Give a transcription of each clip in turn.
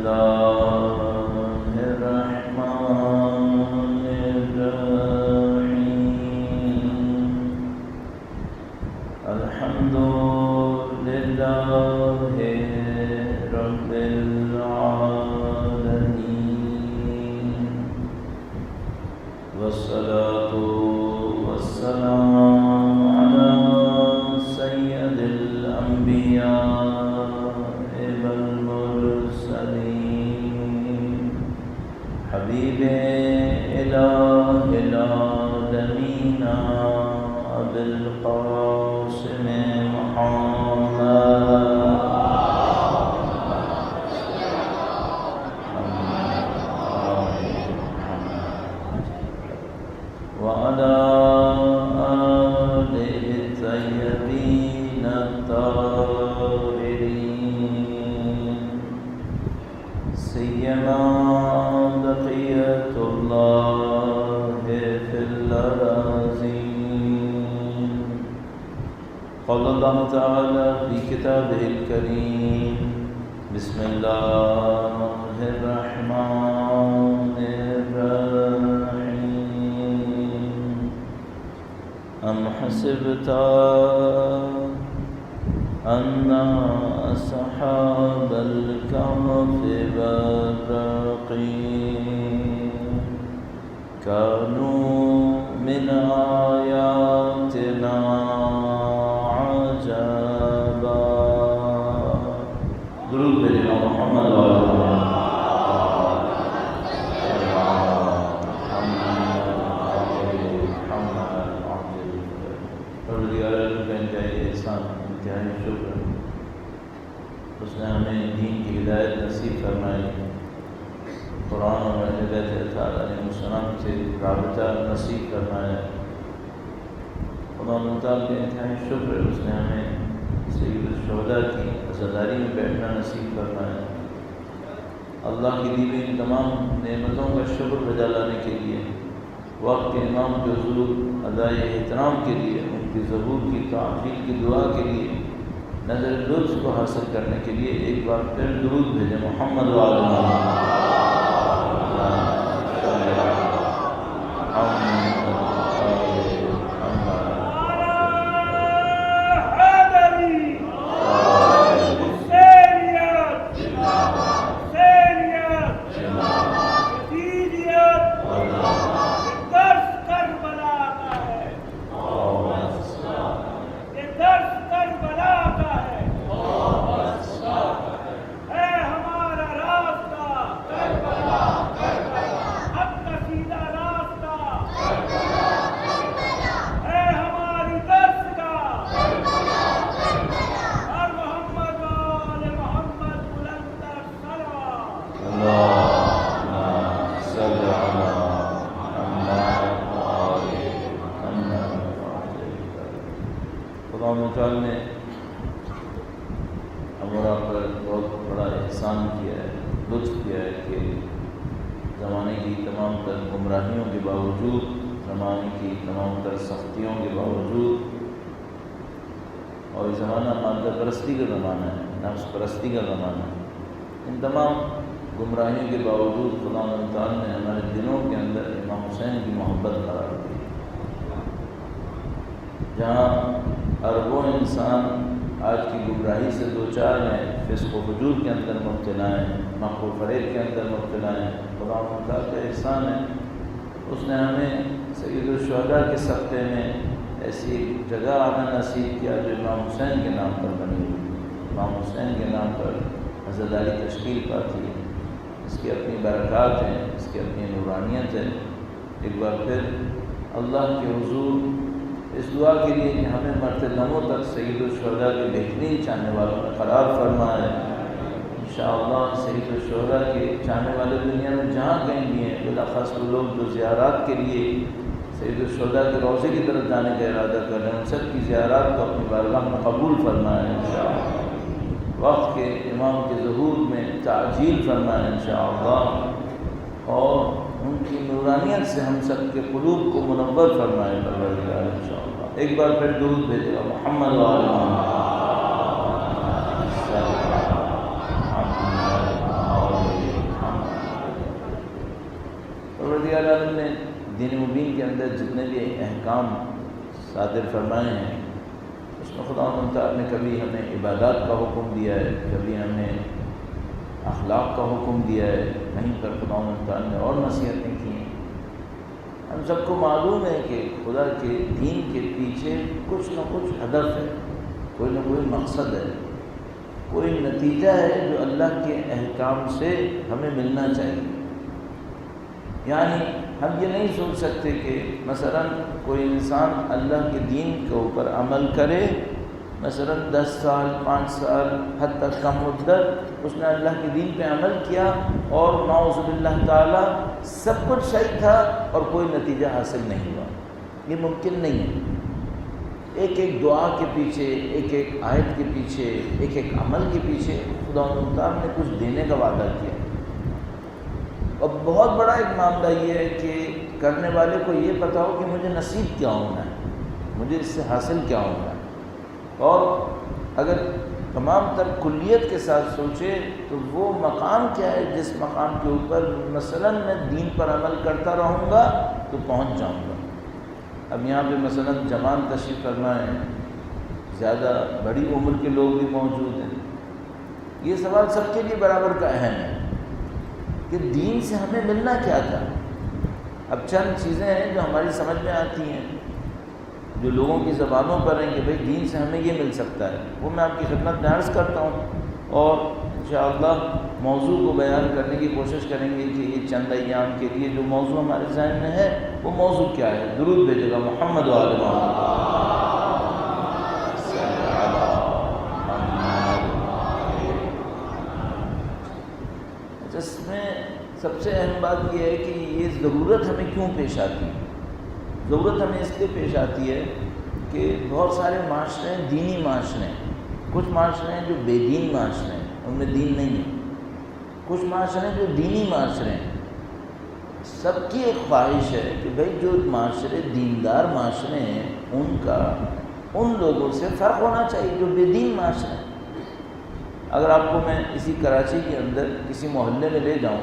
الله الرحمن الرحيم الحمد لله رب العالمين والصلاة والسلام على سيد الأنبياء والمرسلين حبيب إله العالمين أبي القاسم محمد وعلى آله الطيبين الطاهرين سيما بقية الله في الأراضين قال الله تعالى في كتابه الكريم بسم الله الرحمن الرحيم أم حسبت أن أصحاب الكهف والرقيم كانوا من آياتنا عجبا درود بجنا محمد انتہائی شکر اس نے ہمیں دین کی ہدایت نصیب فرمائی قرآن اور اہل بیت اطہار علیہ السلام سے رابطہ نصیب فرمایا خدا تعالیٰ کے انتہائی شکر اس نے ہمیں سید الشہداء کی عزاداری میں بیٹھنا نصیب فرمایا اللہ کی دی ہوئی تمام نعمتوں کا شکر بجا لانے کے لیے وقت کے امام کے حضور ادائے احترام کے لیے ان کی ظہور کی تعظیم کی دعا کے لیے نظر لطف کو حاصل کرنے کے لیے ایک بار پھر درود بھیجیں محمد وعلی خدا نے ہمارا پر بہت بڑا احسان کیا ہے لطف کیا ہے کہ زمانے کی تمام تر گمراہیوں کے باوجود زمانے کی تمام تر سختیوں کے باوجود اور یہ زمانہ مادہ پرستی کا زمانہ ہے نفس پرستی کا زمانہ ہے ان تمام گمراہیوں کے باوجود خدا تعالیٰ نے ہمارے دلوں کے اندر امام حسین کی محبت قرار دی جہاں اربوں انسان آج کی گمراہی سے دوچار ہیں فسق و فجور کے اندر مبتلا ہیں مکر و فریب کے اندر مبتلا ہیں خدا تعالیٰ کا احسان ہے اس نے ہمیں سید الشہداء کے صدقے میں ایسی جگہ آنا نصیب کیا جو امام حسین کے نام پر بنی ہوئی امام حسین کے نام پر عزاداری تشکیل پاتی ہے اس کی اپنی برکات ہیں اس کی اپنی نورانیت ہے ایک بار پھر اللہ کے حضور اس دعا کے لیے کہ ہمیں مرتے دموں تک سید الشہداء کے بہترین چاہنے والوں میں قرار فرمائے انشاءاللہ سید الشہداء کے چاہنے والے دنیا میں جہاں کہیں بھی ہیں بالاخص وہ لوگ جو زیارات کے لیے سید الشہداء کے روضے کی طرف جانے کا ارادہ کر رہے ہیں ان سب کی زیارات کو اپنی بارگاہ میں قبول فرمائے انشاءاللہ وقت کے امام کے ظہور میں تعجیل فرمائے انشاءاللہ اور ان کی نورانیت سے ہم سب کے قلوب کو منور فرمائے پروردگار انشاءاللہ ایک بار پھر درود بھیجے گا محمد وعلی محمد دین مبین کے اندر جتنے بھی احکام صادر فرمائے ہیں اس میں خدا تعالیٰ نے کبھی ہمیں عبادات کا حکم دیا ہے، کبھی ہمیں اخلاق کا حکم دیا ہے، کہیں پر خدا تعالیٰ نے اور نصیحتیں کی ہیں۔ ہم سب کو معلوم ہے کہ خدا کے دین کے پیچھے کچھ نہ کچھ ہدف ہے، کوئی نہ کوئی مقصد ہے، کوئی نتیجہ ہے جو اللہ کے احکام سے ہمیں ملنا چاہیے۔ یعنی ہم یہ نہیں سوچ سکتے کہ مثلا کوئی انسان اللہ کے دین کے اوپر عمل کرے، مثلا 10 سال 5 سال حد تک کم مدت اس نے اللہ کے دین پہ عمل کیا اور نعوذ باللہ تعالی سب کچھ صحیح تھا اور کوئی نتیجہ حاصل نہیں ہوا۔ یہ ممکن نہیں ہے۔ ایک ایک دعا کے پیچھے، ایک ایک آیت کے پیچھے، ایک ایک عمل کے پیچھے خدا تعالیٰ نے کچھ دینے کا وعدہ کیا۔ اور بہت بڑا ایک معاملہ یہ ہے کہ کرنے والے کو یہ پتا ہو کہ مجھے نصیب کیا ہونا ہے، مجھے اس سے حاصل کیا ہونا ہے۔ اور اگر تمام تر کلیت کے ساتھ سوچے تو وہ مقام کیا ہے جس مقام کے اوپر مثلا میں دین پر عمل کرتا رہوں گا تو پہنچ جاؤں گا۔ اب یہاں پہ مثلا جوان تشریف فرما ہے، زیادہ بڑی عمر کے لوگ بھی موجود ہیں۔ یہ سوال سب کے لیے برابر کا اہم ہے کہ دین سے ہمیں ملنا کیا تھا۔ اب چند چیزیں ہیں جو ہماری سمجھ میں آتی ہیں، جو لوگوں کی زبانوں پر ہیں کہ بھئی دین سے ہمیں یہ مل سکتا ہے، وہ میں آپ کی خدمت میں عرض کرتا ہوں اور انشاءاللہ موضوع کو بیان کرنے کی کوشش کریں گے کہ یہ چند ایام کے لیے جو موضوع ہمارے ذہن میں ہے وہ موضوع کیا ہے۔ درود بھیجے گا محمد و آل محمد۔ اس میں سب سے اہم بات یہ ہے کہ یہ ضرورت ہمیں کیوں پیش آتی ہے۔ ضرورت ہمیں اس لیے پیش آتی ہے کہ بہت سارے معاشرے ہیں دینی معاشرے ہیں، کچھ معاشرے ہیں جو بے دین معاشرے ہیں، ان میں دین نہیں ہے، کچھ معاشرے ہیں جو دینی معاشرے ہیں۔ سب کی ایک خواہش ہے کہ بھئی جو معاشرے دیندار معاشرے ہیں ان کا ان لوگوں سے فرق ہونا چاہیے جو بے دین معاشرے ہیں۔ اگر آپ کو میں اسی کراچی کے اندر کسی محلے میں لے جاؤں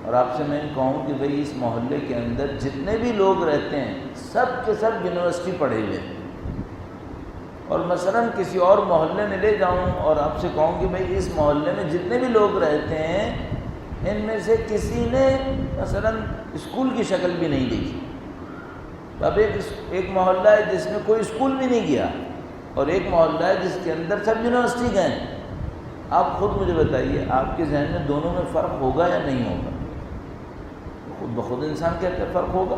اور آپ سے میں کہوں کہ بھئی اس محلے کے اندر جتنے بھی لوگ رہتے ہیں سب کے سب یونیورسٹی پڑھے ہوئے ہیں، اور مثلا کسی اور محلے میں لے جاؤں اور آپ سے کہوں کہ بھئی اس محلے میں جتنے بھی لوگ رہتے ہیں ان میں سے کسی نے مثلا اسکول کی شکل بھی نہیں دیکھی۔ اب ایک محلہ ہے جس میں کوئی اسکول بھی نہیں گیا اور ایک محلہ ہے جس کے اندر سب یونیورسٹی گئے ہیں۔ آپ خود مجھے بتائیے آپ کے ذہن میں دونوں میں فرق ہوگا یا نہیں ہوگا؟ خود بخود انسان کہتا ہے فرق ہوگا۔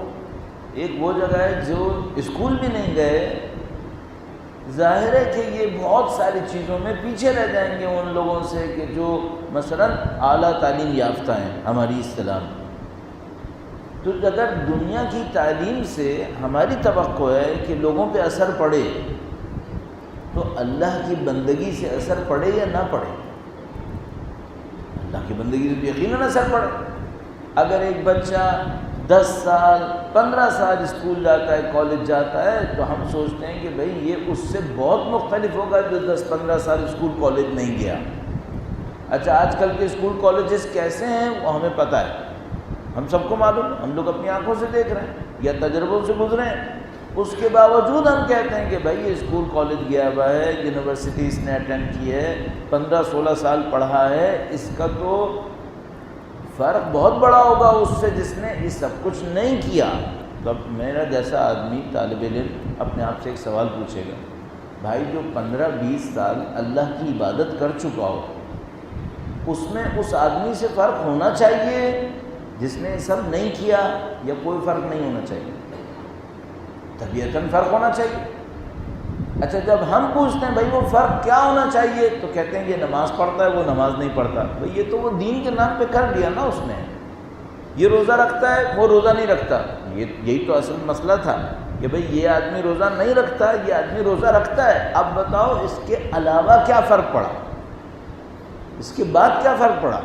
ایک وہ جگہ ہے جو اسکول بھی نہیں گئے، ظاہر ہے کہ یہ بہت ساری چیزوں میں پیچھے رہ جائیں گے ان لوگوں سے کہ جو مثلا اعلیٰ تعلیم یافتہ ہیں ہماری اصطلاح میں۔ تو اگر دنیا کی تعلیم سے ہماری توقع ہے کہ لوگوں پہ اثر پڑے تو اللہ کی بندگی سے اثر پڑے یا نہ پڑے؟ اللہ کی بندگی سے یقیناً اثر پڑے۔ اگر ایک بچہ 10 سال 15 سال اسکول جاتا ہے، کالج جاتا ہے، تو ہم سوچتے ہیں کہ بھئی یہ اس سے بہت مختلف ہوگا جو 10-15 سال اسکول کالج نہیں گیا۔ اچھا آج کل کے اسکول کالجز کیسے ہیں وہ ہمیں پتہ ہے، ہم سب کو معلوم، ہم لوگ اپنی آنکھوں سے دیکھ رہے ہیں یا تجربوں سے گزرے ہیں۔ اس کے باوجود ہم کہتے ہیں کہ بھائی یہ اسکول کالج گیا ہوا ہے، یونیورسٹی اس نے اٹینڈ کی ہے، 15-16 سال پڑھا ہے، اس کا تو فرق بہت بڑا ہوگا اس سے جس نے یہ سب کچھ نہیں کیا۔ تو اب میرا جیسا آدمی طالب علم اپنے آپ سے ایک سوال پوچھے گا، بھائی جو 15-20 سال اللہ کی عبادت کر چکا ہو اس میں اس آدمی سے فرق ہونا چاہیے جس نے سب نہیں کیا، یا کوئی فرق نہیں ہونا چاہیے؟ طبیعتاً فرق ہونا چاہیے۔ اچھا جب ہم پوچھتے ہیں بھائی وہ فرق کیا ہونا چاہیے تو کہتے ہیں یہ نماز پڑھتا ہے وہ نماز نہیں پڑھتا۔ بھائی یہ تو وہ دین کے نام پہ کر لیا نا اس نے، یہ روزہ رکھتا ہے وہ روزہ نہیں رکھتا، یہی تو اصل مسئلہ تھا کہ بھئی یہ آدمی روزہ نہیں رکھتا، یہ آدمی روزہ رکھتا ہے۔ اب بتاؤ اس کے علاوہ کیا فرق پڑا، اس کے بعد کیا فرق پڑا؟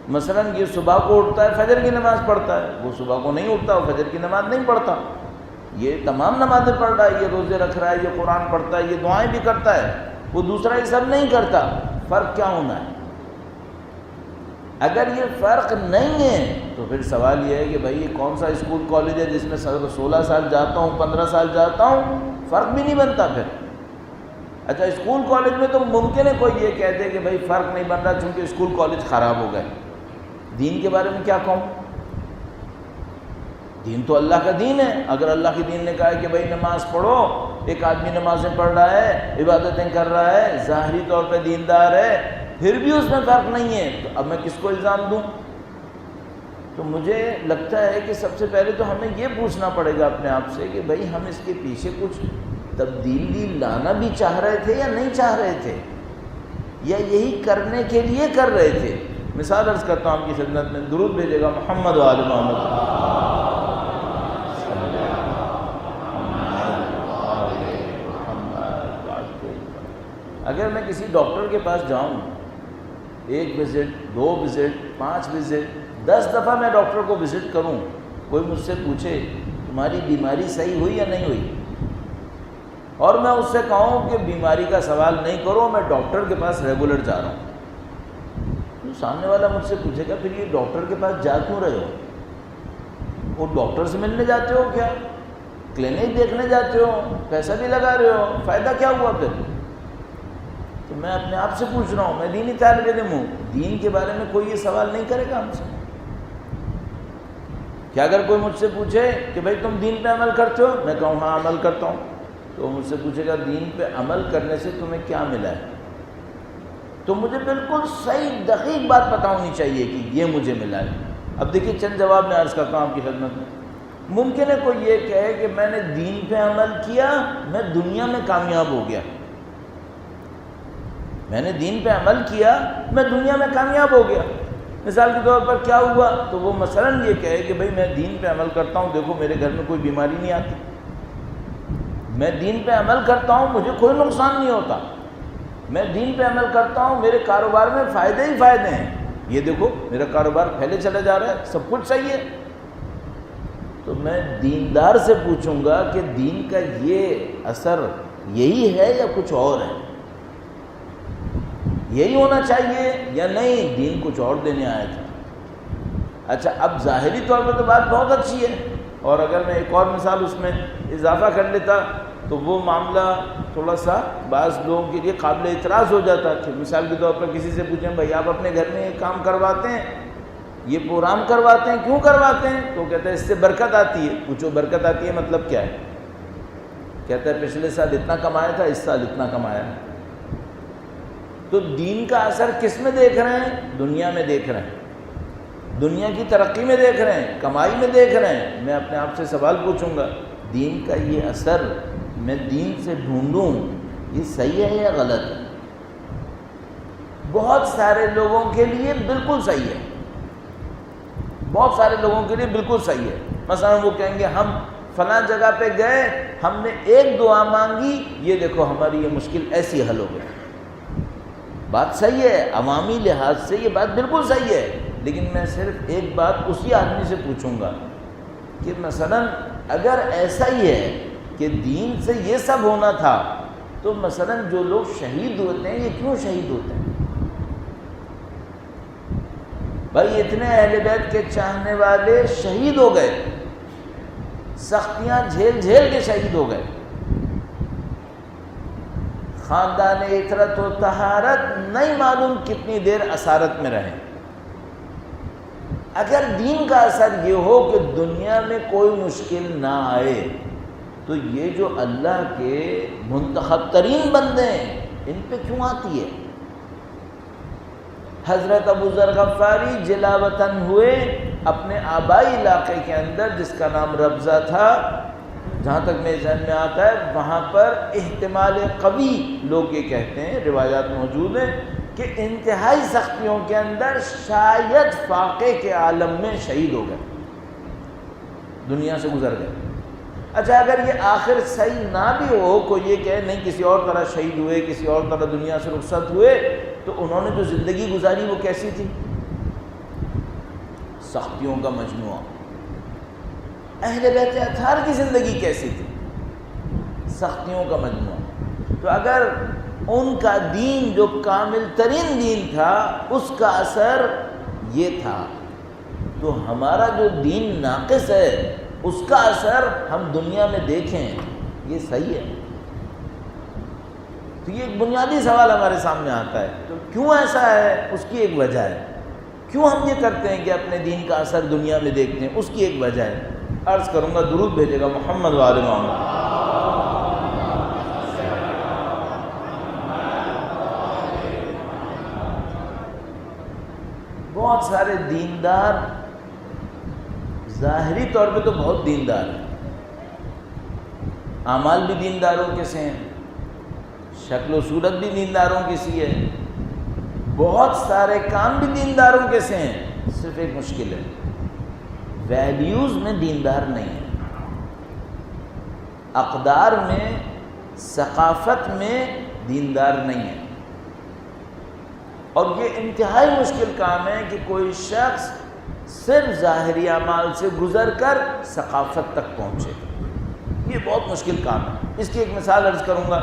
مثلا یہ صبح کو اٹھتا ہے فجر کی نماز پڑھتا ہے، وہ صبح کو نہیں اٹھتا، وہ فجر کی نماز نہیں پڑھتا۔ یہ تمام نمازیں پڑھ رہا ہے، یہ روزے رکھ رہا ہے، یہ قرآن پڑھتا ہے، یہ دعائیں بھی کرتا ہے، وہ دوسرا یہ سب نہیں کرتا۔ فرق کیا ہونا ہے؟ اگر یہ فرق نہیں ہے تو پھر سوال یہ ہے کہ بھائی یہ کون سا اسکول کالج ہے جس میں 16 سال جاتا ہوں 15 سال جاتا ہوں، فرق بھی نہیں بنتا پھر۔ اچھا اسکول کالج میں تو ممکن ہے کوئی یہ کہہ دے کہ بھائی فرق نہیں بن رہا چونکہ اسکول کالج خراب ہو گئے، دین کے بارے میں کیا کہوں؟ دین تو اللہ کا دین ہے۔ اگر اللہ کے دین نے کہا ہے کہ بھائی نماز پڑھو، ایک آدمی نمازیں پڑھ رہا ہے، عبادتیں کر رہا ہے، ظاہری طور پہ دیندار ہے، پھر بھی اس میں فرق نہیں ہے، تو اب میں کس کو الزام دوں؟ تو مجھے لگتا ہے کہ سب سے پہلے تو ہمیں یہ پوچھنا پڑے گا اپنے آپ سے کہ بھائی ہم اس کے پیچھے کچھ تبدیلی لانا بھی چاہ رہے تھے یا نہیں چاہ رہے تھے، یا یہی کرنے کے لیے کر رہے تھے۔ مثال عرض کرتا ہوں آپ کی خدمت میں، درود بھیجے گا محمد و آل محمد۔ اگر میں کسی ڈاکٹر کے پاس جاؤں، 1 وزٹ 2 وزٹ 5 وزٹ 10 دفعہ میں ڈاکٹر کو وزٹ کروں، کوئی مجھ سے پوچھے تمہاری بیماری صحیح ہوئی یا نہیں ہوئی، اور میں اس سے کہوں کہ بیماری کا سوال نہیں کرو، میں ڈاکٹر کے پاس ریگولر جا رہا ہوں، تو سامنے والا مجھ سے پوچھے گا پھر یہ ڈاکٹر کے پاس جا کیوں رہے ہو؟ وہ ڈاکٹر سے ملنے جاتے ہو کیا؟ کلینک دیکھنے جاتے ہو، پیسہ بھی لگا رہے ہو، فائدہ کیا ہوا پھر؟ تو میں اپنے آپ سے پوچھ رہا ہوں، میں دینی طالب علم ہوں، دین کے بارے میں کوئی یہ سوال نہیں کرے گا ہم سے؟ کیا اگر کوئی مجھ سے پوچھے کہ بھائی تم دین پہ عمل کرتے ہو، میں کہوں ہاں عمل کرتا ہوں، تو مجھ سے پوچھے گا دین پہ عمل کرنے سے تمہیں کیا ملا ہے؟ تو مجھے بالکل صحیح دقیق بات پتہ ہونی چاہیے کہ یہ مجھے ملا ہے۔ اب دیکھیے چند جواب میں عرض کرتا ہوں آپ کی خدمت میں۔ ممکن ہے کوئی یہ کہے کہ میں نے دین پہ عمل کیا، میں دنیا میں کامیاب ہو گیا، میں نے دین پہ عمل کیا، میں دنیا میں کامیاب ہو گیا۔ مثال کے طور پر کیا ہوا؟ تو وہ مثلاً یہ کہے کہ بھئی میں دین پہ عمل کرتا ہوں، دیکھو میرے گھر میں کوئی بیماری نہیں آتی، میں دین پہ عمل کرتا ہوں، مجھے کوئی نقصان نہیں ہوتا، میں دین پہ عمل کرتا ہوں، میرے کاروبار میں فائدے ہی فائدے ہیں، یہ دیکھو میرا کاروبار پھیلے چلا جا رہا ہے، سب کچھ صحیح ہے۔ تو میں دیندار سے پوچھوں گا کہ دین کا یہ اثر یہی ہے یا کچھ اور ہے، یہی ہونا چاہیے یا نہیں، دین کچھ اور دینے آیا تھا۔ اچھا اب ظاہری طور پر تو بات بہت اچھی ہے، اور اگر میں ایک اور مثال اس میں اضافہ کر لیتا تو وہ معاملہ تھوڑا سا بعض لوگوں کے لیے قابل اعتراض ہو جاتا کہ مثال کے طور پر کسی سے پوچھیں بھائی آپ اپنے گھر میں یہ کام کرواتے ہیں، یہ پروگرام کرواتے ہیں، کیوں کرواتے ہیں؟ تو کہتا ہے اس سے برکت آتی ہے۔ پوچھو برکت آتی ہے مطلب کیا ہے؟ کہتا ہے پچھلے سال اتنا کمایا تھا، اس سال اتنا کمایا ہے۔ تو دین کا اثر کس میں دیکھ رہے ہیں؟ دنیا میں دیکھ رہے ہیں، دنیا کی ترقی میں دیکھ رہے ہیں، کمائی میں دیکھ رہے ہیں۔ میں اپنے آپ سے سوال پوچھوں گا دین کا یہ اثر میں دین سے ڈھونڈوں یہ صحیح ہے یا غلط ہے؟ بہت سارے لوگوں کے لیے بالکل صحیح ہے، بہت سارے لوگوں کے لیے بالکل صحیح ہے۔ مثلا وہ کہیں گے ہم فلاں جگہ پہ گئے، ہم نے ایک دعا مانگی، یہ دیکھو ہماری یہ مشکل ایسی حل ہو گئی۔ بات صحیح ہے، عوامی لحاظ سے یہ بات بالکل صحیح ہے، لیکن میں صرف ایک بات اسی آدمی سے پوچھوں گا کہ مثلا اگر ایسا ہی ہے کہ دین سے یہ سب ہونا تھا تو مثلا جو لوگ شہید ہوتے ہیں یہ کیوں شہید ہوتے ہیں؟ بھائی اتنے اہل بیت کے چاہنے والے شہید ہو گئے، سختیاں جھیل جھیل کے شہید ہو گئے، خاندان عطرت و طہارت نہیں معلوم کتنی دیر اسارت میں رہے۔ اگر دین کا اثر یہ ہو کہ دنیا میں کوئی مشکل نہ آئے تو یہ جو اللہ کے منتخب ترین بندے ہیں ان پہ کیوں آتی ہے؟ حضرت ابو ذر غفاری جلا وطن ہوئے اپنے آبائی علاقے کے اندر جس کا نام ربضہ تھا، جہاں تک میرے ذہن میں آتا ہے وہاں پر احتمال قوی لوگ یہ کہتے ہیں، روایات موجود ہیں کہ انتہائی سختیوں کے اندر شاید فاقے کے عالم میں شہید ہو گئے، دنیا سے گزر گئے۔ اچھا اگر یہ آخر صحیح نہ بھی ہو، کوئی یہ کہے نہیں کسی اور طرح شہید ہوئے، کسی اور طرح دنیا سے رخصت ہوئے، تو انہوں نے جو زندگی گزاری وہ کیسی تھی؟ سختیوں کا مجموعہ۔ اہل بیت اطہار کی زندگی کیسی تھی؟ سختیوں کا مجموعہ۔ تو اگر ان کا دین جو کامل ترین دین تھا اس کا اثر یہ تھا، تو ہمارا جو دین ناقص ہے اس کا اثر ہم دنیا میں دیکھیں، یہ صحیح ہے؟ تو یہ ایک بنیادی سوال ہمارے سامنے آتا ہے. تو کیوں ایسا ہے؟ اس کی ایک وجہ ہے. کیوں ہم یہ کرتے ہیں کہ اپنے دین کا اثر دنیا میں دیکھتے ہیں؟ اس کی ایک وجہ ہے. عرض کروں گا، درود بھیجے گا محمد و آل محمد. بہت سارے دیندار ظاہری طور پہ تو بہت دیندار ہیں، اعمال بھی دینداروں کے سے ہیں، شکل و صورت بھی دینداروں کی سی ہے، بہت سارے کام بھی دینداروں کے سے ہیں. صرف ایک مشکل ہے، ویلیوز میں دیندار نہیں ہے، اقدار میں، ثقافت میں دیندار نہیں ہے. اور یہ انتہائی مشکل کام ہے کہ کوئی شخص صرف ظاہری اعمال سے گزر کر ثقافت تک پہنچے. یہ بہت مشکل کام ہے. اس کی ایک مثال عرض کروں گا،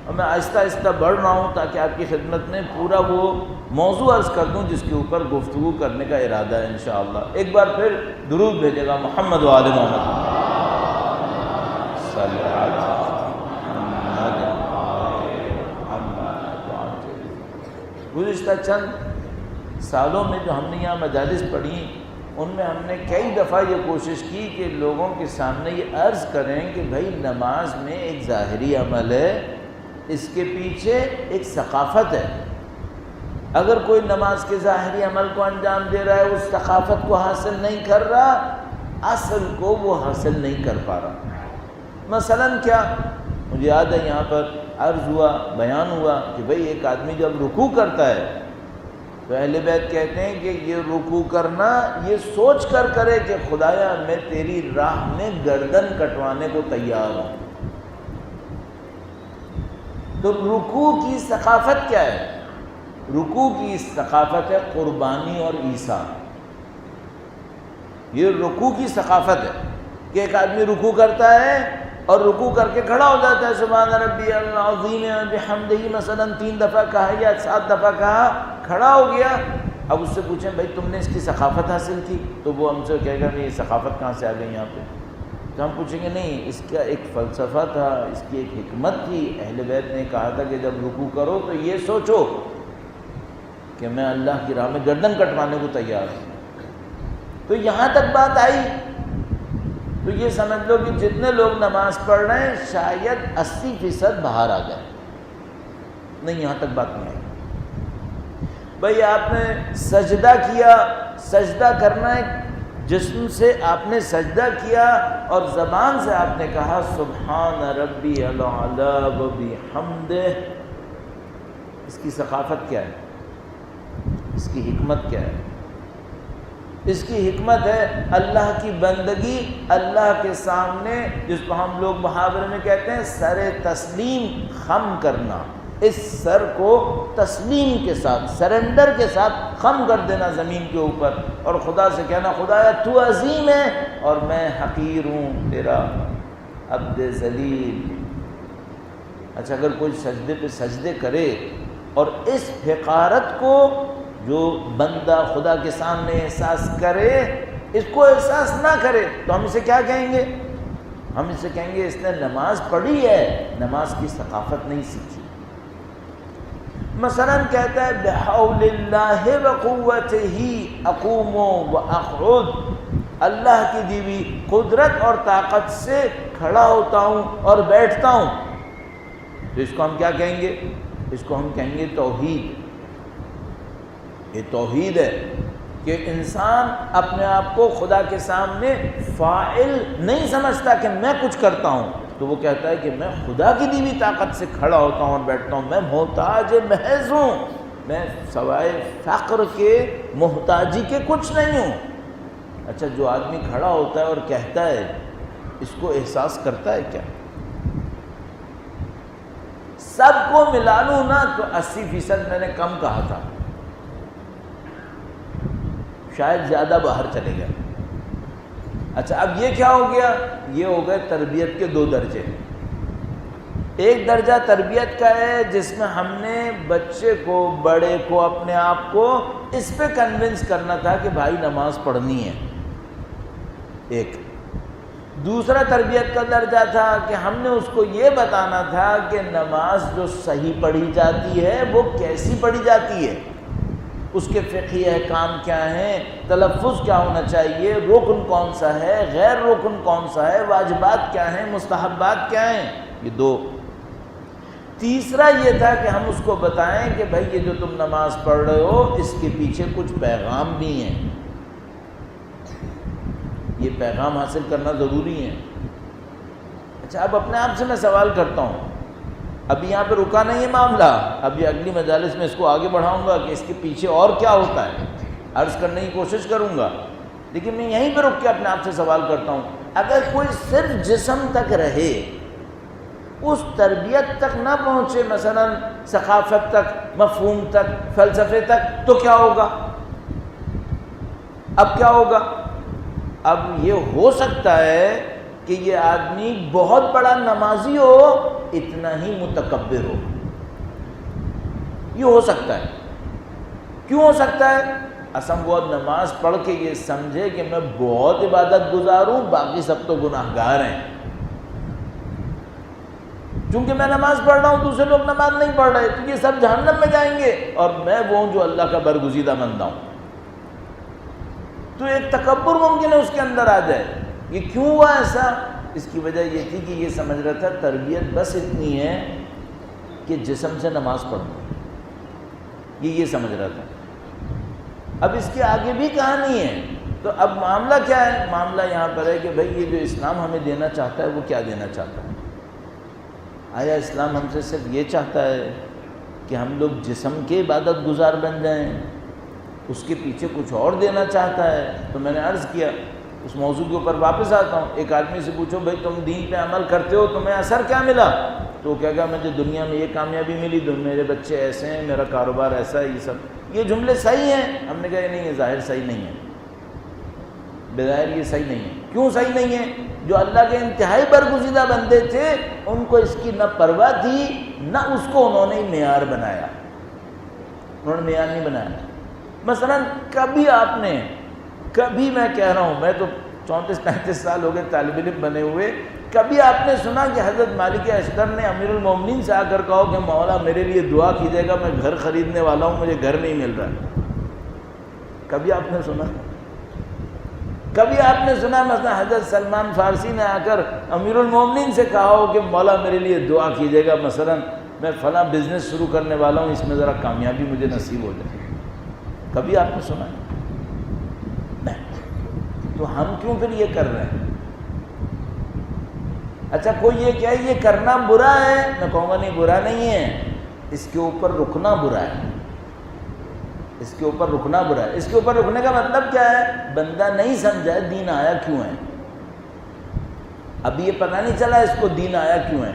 اور میں آہستہ آہستہ بڑھ رہا ہوں تاکہ آپ کی خدمت میں پورا وہ موضوع عرض کر دوں جس کے اوپر گفتگو کرنے کا ارادہ ہے انشاءاللہ. ایک بار پھر درود بھیجے گا محمد و آل محمد. گزشتہ چند سالوں میں جو ہم نے یہاں مجالس پڑھی، ان میں ہم نے کئی دفعہ یہ کوشش کی کہ لوگوں کے سامنے یہ عرض کریں کہ بھائی نماز میں ایک ظاہری عمل ہے، اس کے پیچھے ایک ثقافت ہے. اگر کوئی نماز کے ظاہری عمل کو انجام دے رہا ہے، اس ثقافت کو حاصل نہیں کر رہا، اصل کو وہ حاصل نہیں کر پا رہا. مثلاً کیا؟ مجھے یاد ہے یہاں پر عرض ہوا، بیان ہوا کہ بھئی ایک آدمی جب رکوع کرتا ہے تو اہل بیت کہتے ہیں کہ یہ رکوع کرنا یہ سوچ کر کرے کہ خدایا میں تیری راہ میں گردن کٹوانے کو تیار ہوں. تو رکوع کی ثقافت کیا ہے؟ رکوع کی ثقافت ہے قربانی اور عیسیٰ. یہ رکوع کی ثقافت ہے کہ ایک آدمی رکوع کرتا ہے اور رکوع کر کے کھڑا ہو جاتا ہے، سبحان ربی العظیم بحمدہ مثلا 3 دفعہ کہا یا 7 دفعہ کہا، کھڑا ہو گیا. اب اس سے پوچھیں بھائی تم نے اس کی ثقافت حاصل کی؟ تو وہ ہم سے کہے گا نہیں، یہ ثقافت کہاں سے آ گئی یہاں پہ؟ تو ہم پوچھیں گے نہیں، اس کا ایک فلسفہ تھا، اس کی ایک حکمت تھی. اہل بیت نے کہا تھا کہ جب رکوع کرو تو یہ سوچو کہ میں اللہ کی راہ میں گردن کٹوانے کو تیار ہوں. تو یہاں تک بات آئی تو یہ سمجھ لو کہ جتنے لوگ نماز پڑھ رہے ہیں شاید 80% باہر آ گئے. نہیں، یہاں تک بات نہیں آئی. بھئی آپ نے سجدہ کیا، سجدہ کرنا ہے، جسم سے آپ نے سجدہ کیا اور زبان سے آپ نے کہا سبحان ربی الاعلی و بحمدہ. اس کی ثقافت کیا ہے؟ اس کی حکمت کیا ہے؟ اس کی حکمت ہے اللہ کی بندگی، اللہ کے سامنے، جس کو ہم لوگ محاورے میں کہتے ہیں سر تسلیم خم کرنا. اس سر کو تسلیم کے ساتھ، سرنڈر کے ساتھ خم کر دینا زمین کے اوپر، اور خدا سے کہنا خدایا تو عظیم ہے اور میں حقیر ہوں، تیرا عبد ذلیل. اچھا، اگر کوئی سجدے پہ سجدے کرے اور اس حقارت کو جو بندہ خدا کے سامنے احساس کرے اس کو احساس نہ کرے تو ہم اسے کیا کہیں گے؟ ہم اسے کہیں گے اس نے نماز پڑھی ہے، نماز کی ثقافت نہیں سیکھی. مثلا کہتا ہے بحول اللہ وقوتہ اقوم واقعد، اللہ کی دی ہوئی قدرت اور طاقت سے کھڑا ہوتا ہوں اور بیٹھتا ہوں. تو اس کو ہم کیا کہیں گے؟ اس کو ہم کہیں گے توحید. یہ توحید ہے کہ انسان اپنے آپ کو خدا کے سامنے فاعل نہیں سمجھتا کہ میں کچھ کرتا ہوں، تو وہ کہتا ہے کہ میں خدا کی دی ہوئی طاقت سے کھڑا ہوتا ہوں اور بیٹھتا ہوں، میں محتاج محض ہوں، میں سوائے فقر کے محتاجی کے کچھ نہیں ہوں. اچھا، جو آدمی کھڑا ہوتا ہے اور کہتا ہے اس کو احساس کرتا ہے کیا؟ سب کو ملا لوں نا تو 80% میں نے کم کہا تھا، شاید زیادہ باہر چلے گیا. اچھا، اب یہ کیا ہو گیا؟ یہ ہو گئے تربیت کے 2 درجے. ایک درجہ تربیت کا ہے جس میں ہم نے بچے کو، بڑے کو، اپنے آپ کو اس پہ کنونس کرنا تھا کہ بھائی نماز پڑھنی ہے ایک. دوسرا تربیت کا درجہ تھا کہ ہم نے اس کو یہ بتانا تھا کہ نماز جو صحیح پڑھی جاتی ہے وہ کیسی پڑھی جاتی ہے، اس کے فقہی احکام کیا ہیں، تلفظ کیا ہونا چاہیے، رکن کون سا ہے، غیر رکن کون سا ہے، واجبات کیا ہیں، مستحبات کیا ہیں. یہ دو. تیسرا یہ تھا کہ ہم اس کو بتائیں کہ بھائی یہ جو تم نماز پڑھ رہے ہو اس کے پیچھے کچھ پیغام بھی ہیں، یہ پیغام حاصل کرنا ضروری ہے. اچھا اب اپنے آپ سے میں سوال کرتا ہوں، ابھی یہاں پہ رکا نہیں ہے معاملہ، ابھی اگلی مجالس میں اس کو آگے بڑھاؤں گا کہ اس کے پیچھے اور کیا ہوتا ہے، عرض کرنے کی کوشش کروں گا. لیکن میں یہیں پہ رک کے اپنے آپ سے سوال کرتا ہوں، اگر کوئی صرف جسم تک رہے، اس تربیت تک نہ پہنچے، مثلا ثقافت تک، مفہوم تک، فلسفے تک، تو کیا ہوگا؟ اب کیا ہوگا؟ اب یہ ہو سکتا ہے کہ یہ آدمی بہت بڑا نمازی ہو، اتنا ہی متکبر ہو. یہ ہو سکتا ہے. کیوں ہو سکتا ہے؟ اصل وہ نماز پڑھ کے یہ سمجھے کہ میں بہت عبادت گزار ہوں، باقی سب تو گناہ گار ہیں. چونکہ میں نماز پڑھ رہا ہوں، دوسرے لوگ نماز نہیں پڑھ رہے، تو یہ سب جہنم میں جائیں گے اور میں وہ ہوں جو اللہ کا برگزیدہ بندہ ہوں. تو ایک تکبر ممکن ہے اس کے اندر آ جائے. یہ کیوں ہوا ایسا؟ اس کی وجہ یہ تھی کہ یہ سمجھ رہا تھا تربیت بس اتنی ہے کہ جسم سے نماز پڑھنا، یہ سمجھ رہا تھا. اب اس کے آگے بھی کہانی ہے. تو اب معاملہ کیا ہے؟ معاملہ یہاں پر ہے کہ بھئی یہ جو اسلام ہمیں دینا چاہتا ہے وہ کیا دینا چاہتا ہے؟ آیا اسلام ہم سے صرف یہ چاہتا ہے کہ ہم لوگ جسم کے عبادت گزار بن جائیں؟ اس کے پیچھے کچھ اور دینا چاہتا ہے؟ تو میں نے عرض کیا، اس موضوع کے اوپر واپس آتا ہوں. ایک آدمی سے پوچھو بھائی تم دین پہ عمل کرتے ہو، تمہیں اثر کیا ملا؟ تو وہ کہے گا مجھے دنیا میں یہ کامیابی ملی، میرے بچے ایسے ہیں، میرا کاروبار ایسا ہے. یہ جملے صحیح ہیں؟ ہم نے کہا یہ نہیں ہے، ظاہر صحیح نہیں ہے، بظاہر یہ صحیح نہیں ہے. کیوں صحیح نہیں ہے؟ جو اللہ کے انتہائی برگزیدہ بندے تھے ان کو اس کی نہ پرواہ تھی، نہ اس کو انہوں نے معیار بنایا. انہوں نے معیار نہیں بنایا. مثلا کبھی میں کہہ رہا ہوں، میں تو 34-35 سال ہو گئے طالب علم بنے ہوئے، کبھی آپ نے سنا کہ حضرت مالک اشتر نے امیر المومنین سے آ کر کہا کہ مولا میرے لیے دعا کیجیے گا، میں گھر خریدنے والا ہوں، مجھے گھر نہیں مل رہا؟ کبھی آپ نے سنا؟ کبھی آپ نے سنا مثلا حضرت سلمان فارسی نے آ کر امیر المومنین سے کہا ہو کہ مولا میرے لیے دعا کیجیے گا، مثلا میں فلاں بزنس شروع کرنے والا ہوں، اس میں ذرا کامیابی مجھے نصیب ہو جائے؟ کبھی آپ نے سنا؟ نہیں. تو ہم کیوں پھر یہ کر رہے ہیں؟ اچھا کوئی یہ کہے یہ کرنا برا ہے، میں کہوں گا نہیں برا نہیں ہے، اس کے اوپر رکنا برا ہے. اس کے اوپر رکنا برا ہے. اس کے اوپر رکنے کا مطلب کیا ہے؟ بندہ نہیں سمجھا ہے دین آیا کیوں ہے. ابھی یہ پتہ نہیں چلا اس کو دین آیا کیوں ہے،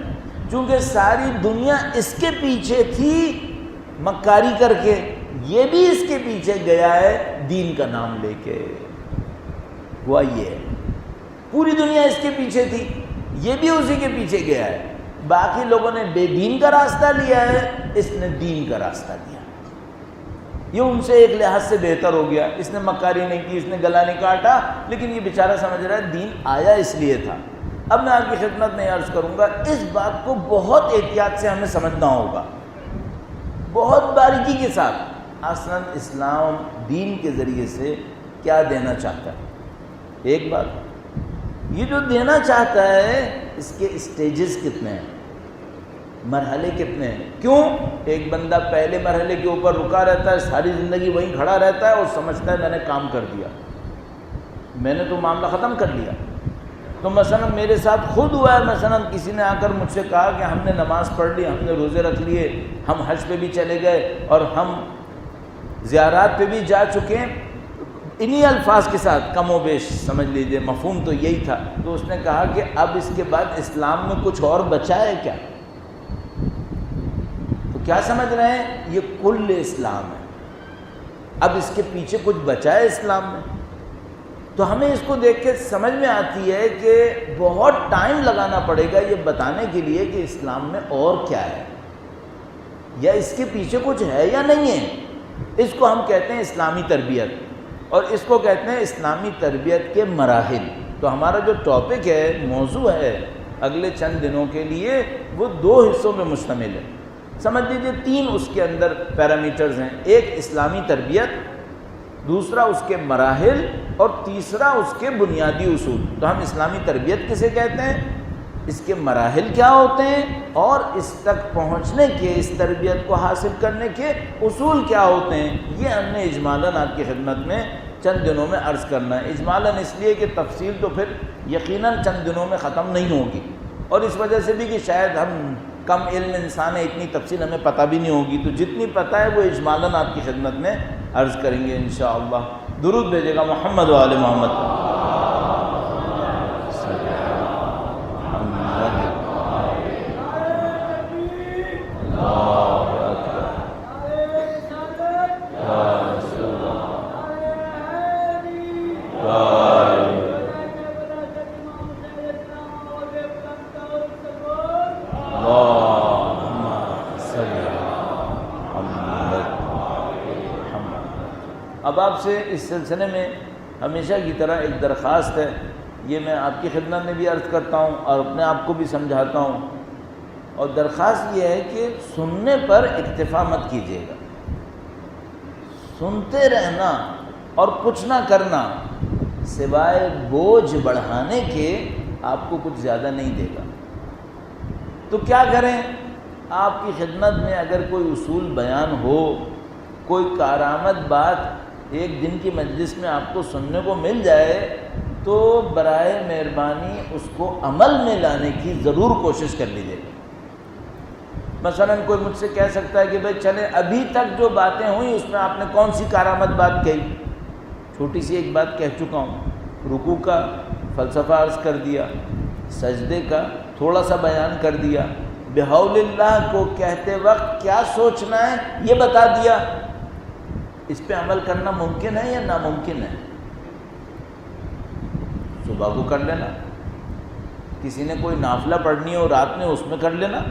چونکہ ساری دنیا اس کے پیچھے تھی مکاری کر کے، یہ بھی اس کے پیچھے گیا ہے دین کا نام لے کے. ہوا یہ ہے، پوری دنیا اس کے پیچھے تھی، یہ بھی اسی کے پیچھے گیا ہے. باقی لوگوں نے بے دین کا راستہ لیا ہے، اس نے دین کا راستہ لیا. یہ ان سے ایک لحاظ سے بہتر ہو گیا. اس نے مکاری نہیں کی، اس نے گلا نہیں کاٹا، لیکن یہ بیچارہ سمجھ رہا ہے دین آیا اس لیے تھا. اب میں آپ کی خدمت میں عرض کروں گا، اس بات کو بہت احتیاط سے ہمیں سمجھنا ہوگا، بہت باریکی کے ساتھ. اصلاً اسلام دین کے ذریعے سے کیا دینا چاہتا ہے؟ ایک بات، یہ جو دینا چاہتا ہے اس کے اسٹیجز کتنے ہیں، مرحلے کتنے ہیں. کیوں؟ ایک بندہ پہلے مرحلے کے اوپر رکا رہتا ہے، ساری زندگی وہیں کھڑا رہتا ہے اور سمجھتا ہے میں نے کام کر دیا، میں نے تو معاملہ ختم کر لیا. تو مثلا میرے ساتھ خود ہوا ہے، مثلا کسی نے آ کر مجھ سے کہا کہ ہم نے نماز پڑھ لی، ہم نے روزے رکھ لیے، ہم حج پہ بھی چلے گئے اور ہم زیارات پہ بھی جا چکے ہیں، انہی الفاظ کے ساتھ کم و بیش سمجھ لیجئے مفہوم تو یہی تھا. تو اس نے کہا کہ اب اس کے بعد اسلام میں کچھ اور بچا ہے کیا؟ تو کیا سمجھ رہے ہیں؟ یہ کل اسلام ہے، اب اس کے پیچھے کچھ بچا ہے اسلام میں. تو ہمیں اس کو دیکھ کے سمجھ میں آتی ہے کہ بہت ٹائم لگانا پڑے گا یہ بتانے کے لیے کہ اسلام میں اور کیا ہے، یا اس کے پیچھے کچھ ہے یا نہیں ہے. اس کو ہم کہتے ہیں اسلامی تربیت، اور اس کو کہتے ہیں اسلامی تربیت کے مراحل۔ تو ہمارا جو ٹاپک ہے، موضوع ہے اگلے چند دنوں کے لیے، وہ 2 حصوں میں مشتمل ہے۔ سمجھ لیجیے 3 اس کے اندر پیرامیٹرز ہیں، ایک اسلامی تربیت، دوسرا اس کے مراحل، اور تیسرا اس کے بنیادی اصول۔ تو ہم اسلامی تربیت کسے کہتے ہیں، اس کے مراحل کیا ہوتے ہیں، اور اس تک پہنچنے کے، اس تربیت کو حاصل کرنے کے اصول کیا ہوتے ہیں، یہ ہم نے اجمالاً آپ کی خدمت میں چند دنوں میں عرض کرنا ہے۔ اجمالاً اس لیے کہ تفصیل تو پھر یقیناً چند دنوں میں ختم نہیں ہوگی، اور اس وجہ سے بھی کہ شاید ہم کم علم انسان ہے، اتنی تفصیل ہمیں پتہ بھی نہیں ہوگی، تو جتنی پتہ ہے وہ اجمالاً آپ کی خدمت میں عرض کریں گے انشاءاللہ۔ درود بھیجے گا محمد و آل محمد۔ اب آپ سے اس سلسلے میں ہمیشہ کی طرح ایک درخواست ہے، یہ میں آپ کی خدمت میں بھی عرض کرتا ہوں اور اپنے آپ کو بھی سمجھاتا ہوں، اور درخواست یہ ہے کہ سننے پر اکتفا مت کیجیے گا۔ سنتے رہنا اور کچھ نہ کرنا سوائے بوجھ بڑھانے کے آپ کو کچھ زیادہ نہیں دے گا۔ تو کیا کریں، آپ کی خدمت میں اگر کوئی اصول بیان ہو، کوئی کارآمد بات ایک دن کی مجلس میں آپ کو سننے کو مل جائے، تو برائے مہربانی اس کو عمل میں لانے کی ضرور کوشش کر لیجیے گا۔ مثلا کوئی مجھ سے کہہ سکتا ہے کہ بھائی چلیں ابھی تک جو باتیں ہوئیں اس میں آپ نے کون سی کارآمد بات کہی؟ چھوٹی سی ایک بات کہہ چکا ہوں، رکوع کا فلسفہ عرض کر دیا، سجدے کا تھوڑا سا بیان کر دیا، بحول اللہ کو کہتے وقت کیا سوچنا ہے یہ بتا دیا۔ اس پہ عمل کرنا ممکن ہے یا ناممکن ہے؟ صبح کو کر لینا، کسی نے کوئی نافلہ پڑھنی ہو رات میں اس میں کر لینا،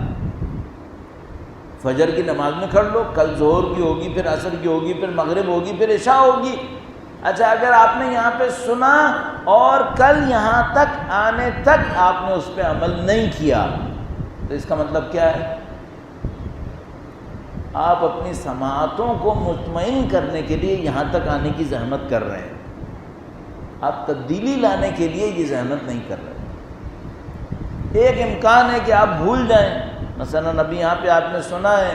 فجر کی نماز میں کر لو، کل ظہر کی ہوگی، پھر عصر کی ہوگی، پھر مغرب ہوگی، پھر عشاء ہوگی۔ اچھا اگر آپ نے یہاں پہ سنا اور کل یہاں تک آنے تک آپ نے اس پہ عمل نہیں کیا، تو اس کا مطلب کیا ہے؟ آپ اپنی سماعتوں کو مطمئن کرنے کے لیے یہاں تک آنے کی زحمت کر رہے ہیں، آپ تبدیلی لانے کے لیے یہ زحمت نہیں کر رہے۔ ایک امکان ہے کہ آپ بھول جائیں، مثلا ابھی یہاں پہ آپ نے سنا ہے،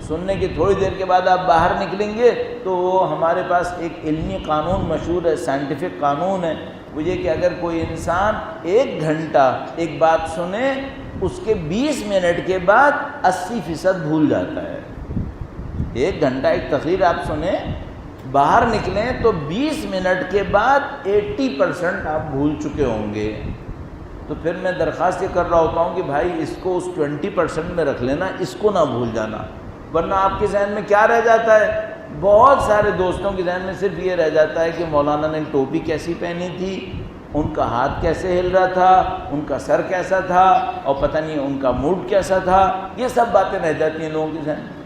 سننے کی تھوڑی دیر کے بعد آپ باہر نکلیں گے تو ہمارے پاس ایک علمی قانون مشہور ہے، سائنٹیفک قانون ہے، وہ یہ کہ اگر کوئی انسان 1 گھنٹہ ایک بات سنے، اس کے 20 منٹ کے بعد 80% بھول جاتا ہے۔ 1 گھنٹہ ایک تقریر آپ سنیں، باہر نکلیں تو 20 منٹ کے بعد 80% آپ بھول چکے ہوں گے۔ تو پھر میں درخواست یہ کر رہا ہوتا ہوں کہ بھائی اس کو اس 20% میں رکھ لینا، اس کو نہ بھول جانا، ورنہ آپ کے ذہن میں کیا رہ جاتا ہے؟ بہت سارے دوستوں کے ذہن میں صرف یہ رہ جاتا ہے کہ مولانا نے ٹوپی کیسی پہنی تھی، ان کا ہاتھ کیسے ہل رہا تھا، ان کا سر کیسا تھا، اور پتہ نہیں ان کا موڈ کیسا تھا، یہ سب باتیں رہ جاتی ہیں لوگوں کے ذہن میں۔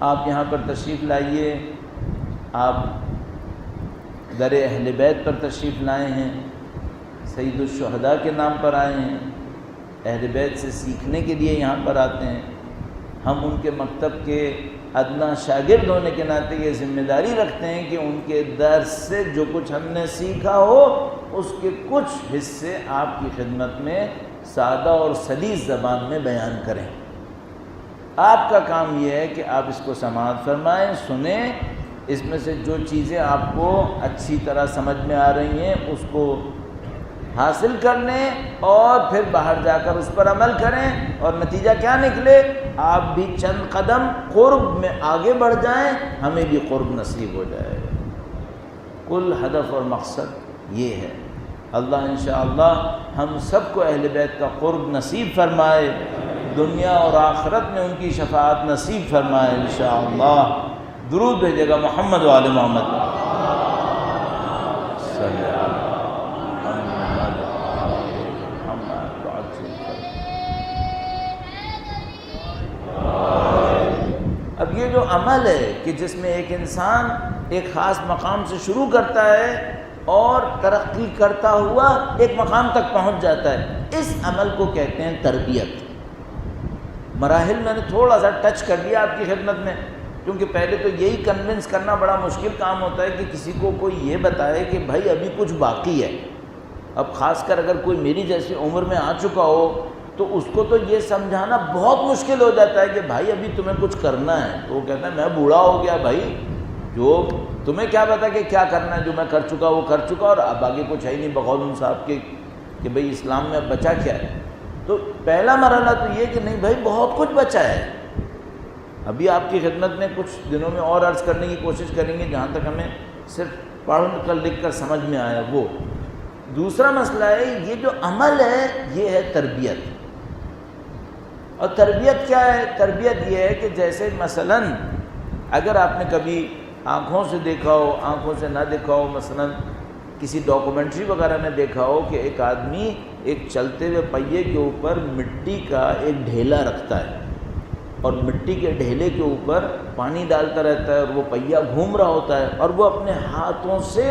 آپ یہاں پر تشریف لائیے، آپ در اہل بیت پر تشریف لائے ہیں، سید الشہداء کے نام پر آئے ہیں، اہل بیت سے سیکھنے کے لیے یہاں پر آتے ہیں۔ ہم ان کے مکتب کے ادنا شاگرد ہونے کے ناطے یہ ذمہ داری رکھتے ہیں کہ ان کے درس سے جو کچھ ہم نے سیکھا ہو اس کے کچھ حصے آپ کی خدمت میں سادہ اور سلیس زبان میں بیان کریں۔ آپ کا کام یہ ہے کہ آپ اس کو سماعت فرمائیں، سنیں، اس میں سے جو چیزیں آپ کو اچھی طرح سمجھ میں آ رہی ہیں اس کو حاصل کر لیں، اور پھر باہر جا کر اس پر عمل کریں، اور نتیجہ کیا نکلے؟ آپ بھی چند قدم قرب میں آگے بڑھ جائیں، ہمیں بھی قرب نصیب ہو جائے۔ کل ہدف اور مقصد یہ ہے۔ اللہ انشاءاللہ ہم سب کو اہل بیت کا قرب نصیب فرمائے، دنیا اور آخرت میں ان کی شفاعت نصیب فرمائے انشاءاللہ۔ درود بھیجے گا محمد و آل محمد۔ اب یہ جو عمل ہے کہ جس میں ایک انسان ایک خاص مقام سے شروع کرتا ہے اور ترقی کرتا ہوا ایک مقام تک پہنچ جاتا ہے، اس عمل کو کہتے ہیں تربیت۔ مراحل میں نے تھوڑا سا ٹچ کر لیا آپ کی خدمت میں، کیونکہ پہلے تو یہی کنونس کرنا بڑا مشکل کام ہوتا ہے کہ کسی کو کوئی یہ بتائے کہ بھائی ابھی کچھ باقی ہے۔ اب خاص کر اگر کوئی میری جیسی عمر میں آ چکا ہو تو اس کو تو یہ سمجھانا بہت مشکل ہو جاتا ہے کہ بھائی ابھی تمہیں کچھ کرنا ہے، تو وہ کہتا ہے میں بوڑھا ہو گیا بھائی، جو تمہیں کیا پتا کہ کیا کرنا ہے، جو میں کر چکا وہ کر چکا، اور اب آگے کچھ ہے ہی نہیں بقول ان صاحب کے کہ بھئی اسلام میں اب بچا کیا ہے۔ تو پہلا مرحلہ تو یہ کہ نہیں بھائی بہت کچھ بچا ہے، ابھی آپ کی خدمت میں کچھ دنوں میں اور عرض کرنے کی کوشش کریں گے جہاں تک ہمیں صرف پڑھ کر لکھ کر سمجھ میں آیا وہ۔ دوسرا مسئلہ ہے یہ جو عمل ہے یہ ہے تربیت۔ اور تربیت کیا ہے؟ تربیت یہ ہے کہ جیسے مثلاً اگر آپ نے کبھی آنکھوں سے دیکھا ہو آنکھوں سے نہ دیکھا ہو، مثلاً کسی ڈاکومنٹری وغیرہ میں دیکھا ہو کہ ایک آدمی ایک چلتے ہوئے پہیے کے اوپر مٹی کا ایک ڈھیلا رکھتا ہے اور مٹی کے ڈھیلے کے اوپر پانی ڈالتا رہتا ہے اور وہ پہیہ گھوم رہا ہوتا ہے، اور وہ اپنے ہاتھوں سے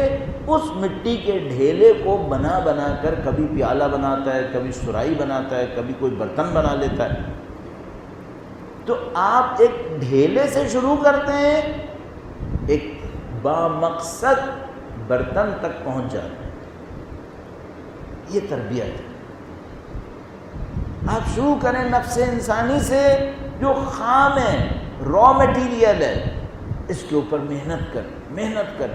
اس مٹی کے ڈھیلے کو بنا بنا کر کبھی پیالہ بناتا ہے، کبھی سرائی بناتا ہے، کبھی کوئی برتن بنا لیتا ہے۔ تو آپ ایک ڈھیلے سے شروع کرتے ہیں، ایک بامقصد برتن تک پہنچ جاتے ہیں، یہ تربیت ہے۔ آپ شروع کریں نفس انسانی سے جو خام ہے، را میٹیریل ہے، اس کے اوپر محنت کر۔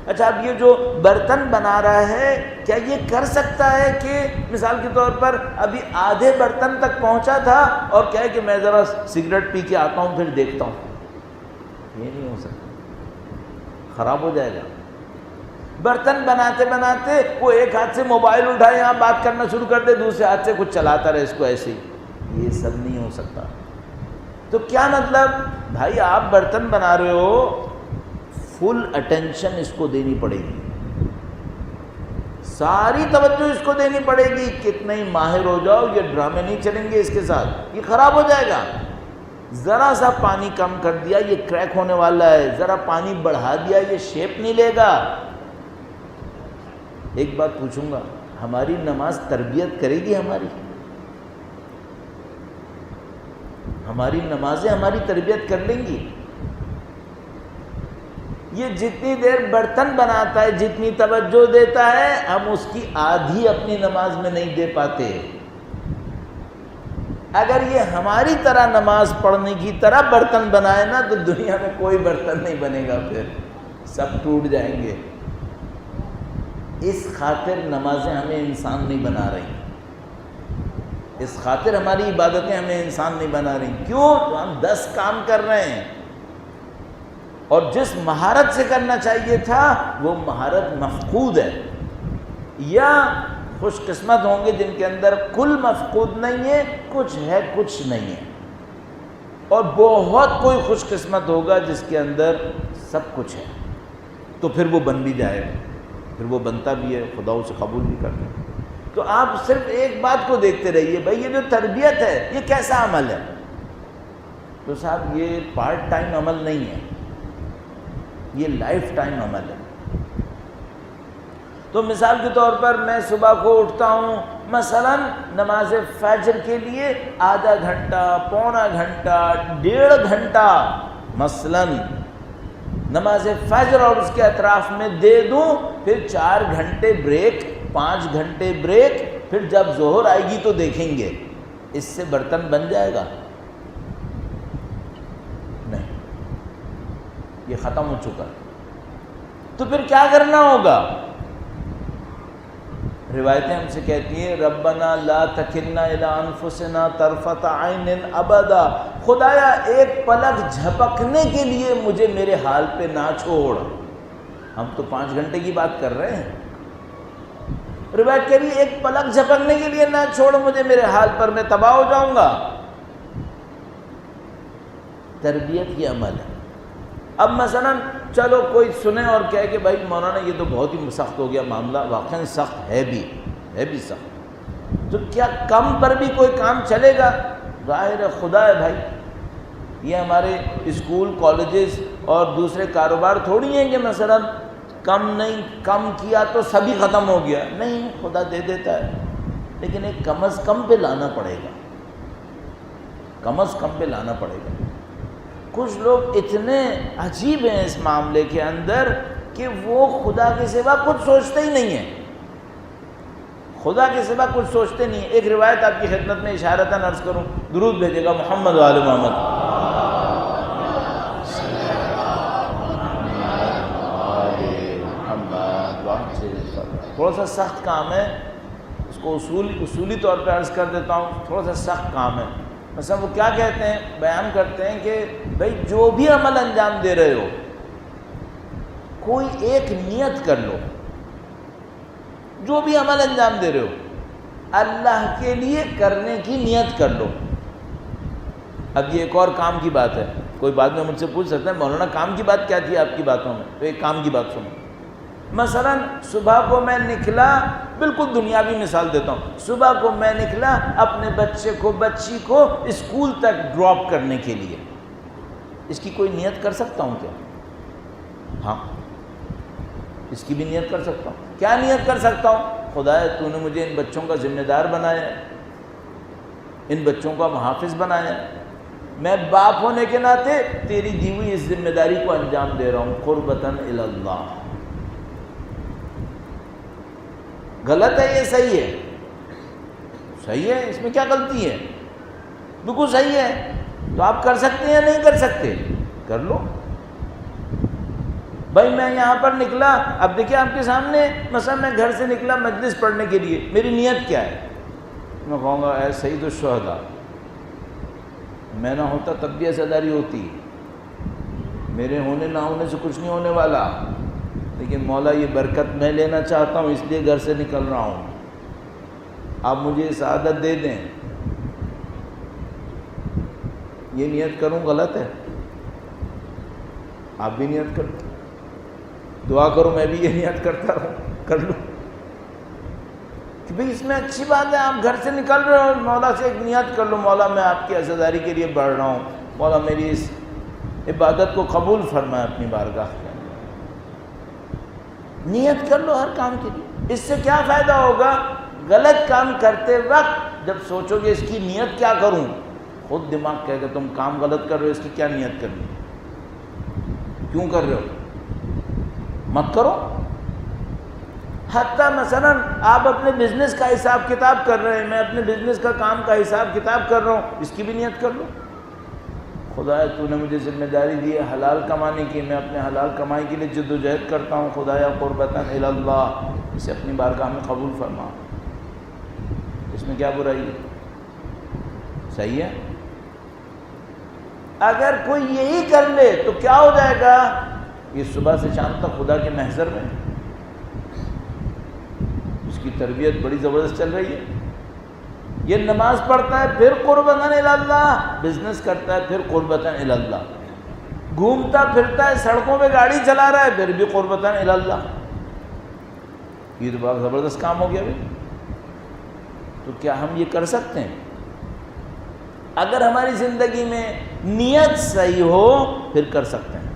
اچھا اب یہ جو برتن بنا رہا ہے کیا یہ کر سکتا ہے کہ مثال کے طور پر ابھی آدھے برتن تک پہنچا تھا اور کہے کہ میں ذرا سگریٹ پی کے آتا ہوں پھر دیکھتا ہوں؟ یہ نہیں ہو سکتا، خراب ہو جائے گا۔ برتن بناتے بناتے وہ ایک ہاتھ سے موبائل اٹھائے یہاں بات کرنا شروع کر دے، دوسرے ہاتھ سے کچھ چلاتا رہے اس کو ایسے ہی، یہ سب نہیں ہو سکتا۔ تو کیا مطلب؟ بھائی آپ برتن بنا رہے ہو، فل اٹینشن اس کو دینی پڑے گی، ساری توجہ اس کو دینی پڑے گی، کتنے ہی ماہر ہو جاؤ یہ ڈرامے نہیں چلیں گے اس کے ساتھ، یہ خراب ہو جائے گا۔ ذرا سا پانی کم کر دیا یہ کریک ہونے والا ہے، ذرا پانی بڑھا دیا یہ شیپ نہیں لے گا۔ ایک بات پوچھوں گا، ہماری نماز تربیت کرے گی؟ ہماری نمازیں ہماری تربیت کر لیں گی؟ یہ جتنی دیر برتن بناتا ہے، جتنی توجہ دیتا ہے، ہم اس کی آدھی اپنی نماز میں نہیں دے پاتے۔ اگر یہ ہماری طرح نماز پڑھنے کی طرح برتن بنائے نا تو دنیا میں کوئی برتن نہیں بنے گا، پھر سب ٹوٹ جائیں گے۔ اس خاطر نمازیں ہمیں انسان نہیں بنا رہی، اس خاطر ہماری عبادتیں ہمیں انسان نہیں بنا رہی۔ کیوں؟ تو ہم 10 کام کر رہے ہیں، اور جس مہارت سے کرنا چاہیے تھا وہ مہارت مفقود ہے، یا خوش قسمت ہوں گے جن کے اندر کل مفقود نہیں ہے، کچھ ہے کچھ نہیں ہے، اور بہت کوئی خوش قسمت ہوگا جس کے اندر سب کچھ ہے، تو پھر وہ بن بھی جائے گا، پھر وہ بنتا بھی ہے، خدا اسے قبول بھی کرتا ہے۔ تو آپ صرف ایک بات کو دیکھتے رہیے، بھائی یہ جو تربیت ہے یہ کیسا عمل ہے؟ تو صاحب یہ پارٹ ٹائم عمل نہیں ہے، یہ لائف ٹائم عمل ہے۔ تو مثال کے طور پر میں صبح کو اٹھتا ہوں، مثلا نماز فجر کے لیے آدھا گھنٹہ، پونا گھنٹہ، 1.5 گھنٹہ مثلا نماز فجر اور اس کے اطراف میں دے دوں، پھر 4 گھنٹے بریک، 5 گھنٹے بریک، پھر جب ظہر آئے گی تو دیکھیں گے اس سے برتن بن جائے گا؟ نہیں، یہ ختم ہو چکا۔ تو پھر کیا کرنا ہوگا؟ روایتیں ہم سے کہتی ہیں ربنا لا تکلنا الی انفسنا طرفۃ عین ابدا، خدایا ایک پلک جھپکنے کے لیے مجھے میرے حال پہ نہ چھوڑ۔ ہم تو 5 گھنٹے کی بات کر رہے ہیں، روایت کہہ رہی ہے ایک پلک جھپکنے کے لیے نہ چھوڑ مجھے میرے حال پر، میں تباہ ہو جاؤں گا۔ تربیت یہ عمل ہے۔ اب مثلا چلو کوئی سنے اور کہے کہ بھائی مولانا یہ تو بہت ہی سخت ہو گیا معاملہ، واقعی سخت ہے بھی سخت، تو کیا کم پر بھی کوئی کام چلے گا؟ ظاہر ہے خدا ہے بھائی، یہ ہمارے اسکول کالجز اور دوسرے کاروبار تھوڑی ہیں کہ مثلا کم کیا تو سبھی ختم ہو گیا، نہیں، خدا دے دیتا ہے، لیکن ایک کم از کم پہ لانا پڑے گا، کم از کم پہ لانا پڑے گا۔ کچھ لوگ اتنے عجیب ہیں اس معاملے کے اندر کہ وہ خدا کے سوا کچھ سوچتے ہی نہیں ہیں، خدا کے سوا کچھ سوچتے نہیں ہیں۔ ایک روایت آپ کی خدمت میں اشارتاً عرض کروں، درود بھیجے گا محمد و آل محمد۔ تھوڑا سا سخت کام ہے، اس کو اصولی طور پہ عرض کر دیتا ہوں، تھوڑا سا سخت کام ہے۔ مثلا وہ کیا کہتے ہیں، بیان کرتے ہیں کہ بھائی جو بھی عمل انجام دے رہے ہو، کوئی ایک نیت کر لو، جو بھی عمل انجام دے رہے ہو اللہ کے لیے کرنے کی نیت کر لو۔ اب یہ ایک اور کام کی بات ہے، کوئی بعد میں مجھ سے پوچھ سکتا ہے مولانا کام کی بات کیا تھی آپ کی باتوں میں، تو ایک کام کی بات سنو۔ مثلا صبح کو میں نکلا، بالکل دنیاوی مثال دیتا ہوں، صبح کو میں نکلا اپنے بچی کو اسکول تک ڈراپ کرنے کے لیے، اس کی کوئی نیت کر سکتا ہوں کیا؟ ہاں، اس کی بھی نیت کر سکتا ہوں۔ کیا نیت کر سکتا ہوں؟ خدایا تو نے مجھے ان بچوں کا ذمہ دار بنایا ہے، ان بچوں کا محافظ بنایا ہے، میں باپ ہونے کے ناطے تیری دی ہوئی اس ذمہ داری کو انجام دے رہا ہوں قربتاً الی اللہ۔ غلط ہے یہ؟ صحیح ہے، صحیح ہے، اس میں کیا غلطی ہے؟ بالکل صحیح ہے۔ تو آپ کر سکتے ہیں یا نہیں کر سکتے؟ کر لو۔ بھائی میں یہاں پر نکلا، اب دیکھیں آپ کے سامنے، مثلا میں گھر سے نکلا مجلس پڑھنے کے لیے، میری نیت کیا ہے؟ میں کہوں گا اے سید الشہداء، میں نہ ہوتا تب بھی عزاداری ہوتی، میرے ہونے نہ ہونے سے کچھ نہیں ہونے والا، لیکن مولا یہ برکت میں لینا چاہتا ہوں اس لیے گھر سے نکل رہا ہوں، آپ مجھے سعادت دے دیں۔ یہ نیت کروں غلط ہے؟ آپ بھی نیت کرو، دعا کرو میں بھی یہ نیت کرتا رہوں، کر لوں کہ بھئی اس میں اچھی بات ہے، آپ گھر سے نکل رہے ہو، مولا سے ایک نیت کر لو، مولا میں آپ کی عزاداری کے لیے بڑھ رہا ہوں، مولا میری اس عبادت کو قبول فرمائے اپنی بارگاہ کے اندر۔ نیت کر لو ہر کام کے لیے۔ اس سے کیا فائدہ ہوگا؟ غلط کام کرتے وقت جب سوچو گے اس کی نیت کیا کروں، خود دماغ کہے گا تم کام غلط کر رہے ہو، اس کی کیا نیت کرنی، کیوں کر رہے ہو، مت کرو۔ حتیٰ مثلا آپ اپنے بزنس کا حساب کتاب کر رہے ہیں، میں اپنے بزنس کا کام کا حساب کتاب کر رہا ہوں، اس کی بھی نیت کر لو، خدایا تو نے مجھے ذمہ داری دی ہے حلال کمانے کی، میں اپنے حلال کمائی کے لیے جد و جہد کرتا ہوں، خدایا قربتاً الی اللہ اسے اپنی بارگاہ میں قبول فرما۔ اس میں کیا برائی ہے؟ صحیح ہے۔ اگر کوئی یہی کر لے تو کیا ہو جائے گا؟ یہ صبح سے شام تک خدا کے محضر میں، اس کی تربیت بڑی زبردست چل رہی ہے، یہ نماز پڑھتا ہے پھر قربتاً الی اللہ، بزنس کرتا ہے پھر قربتاً الی اللہ، گھومتا پھرتا ہے سڑکوں پہ گاڑی چلا رہا ہے پھر بھی قربتاً الی اللہ۔ یہ تو بڑا زبردست کام ہو گیا بھائی۔ تو کیا ہم یہ کر سکتے ہیں؟ اگر ہماری زندگی میں نیت صحیح ہو پھر کر سکتے ہیں،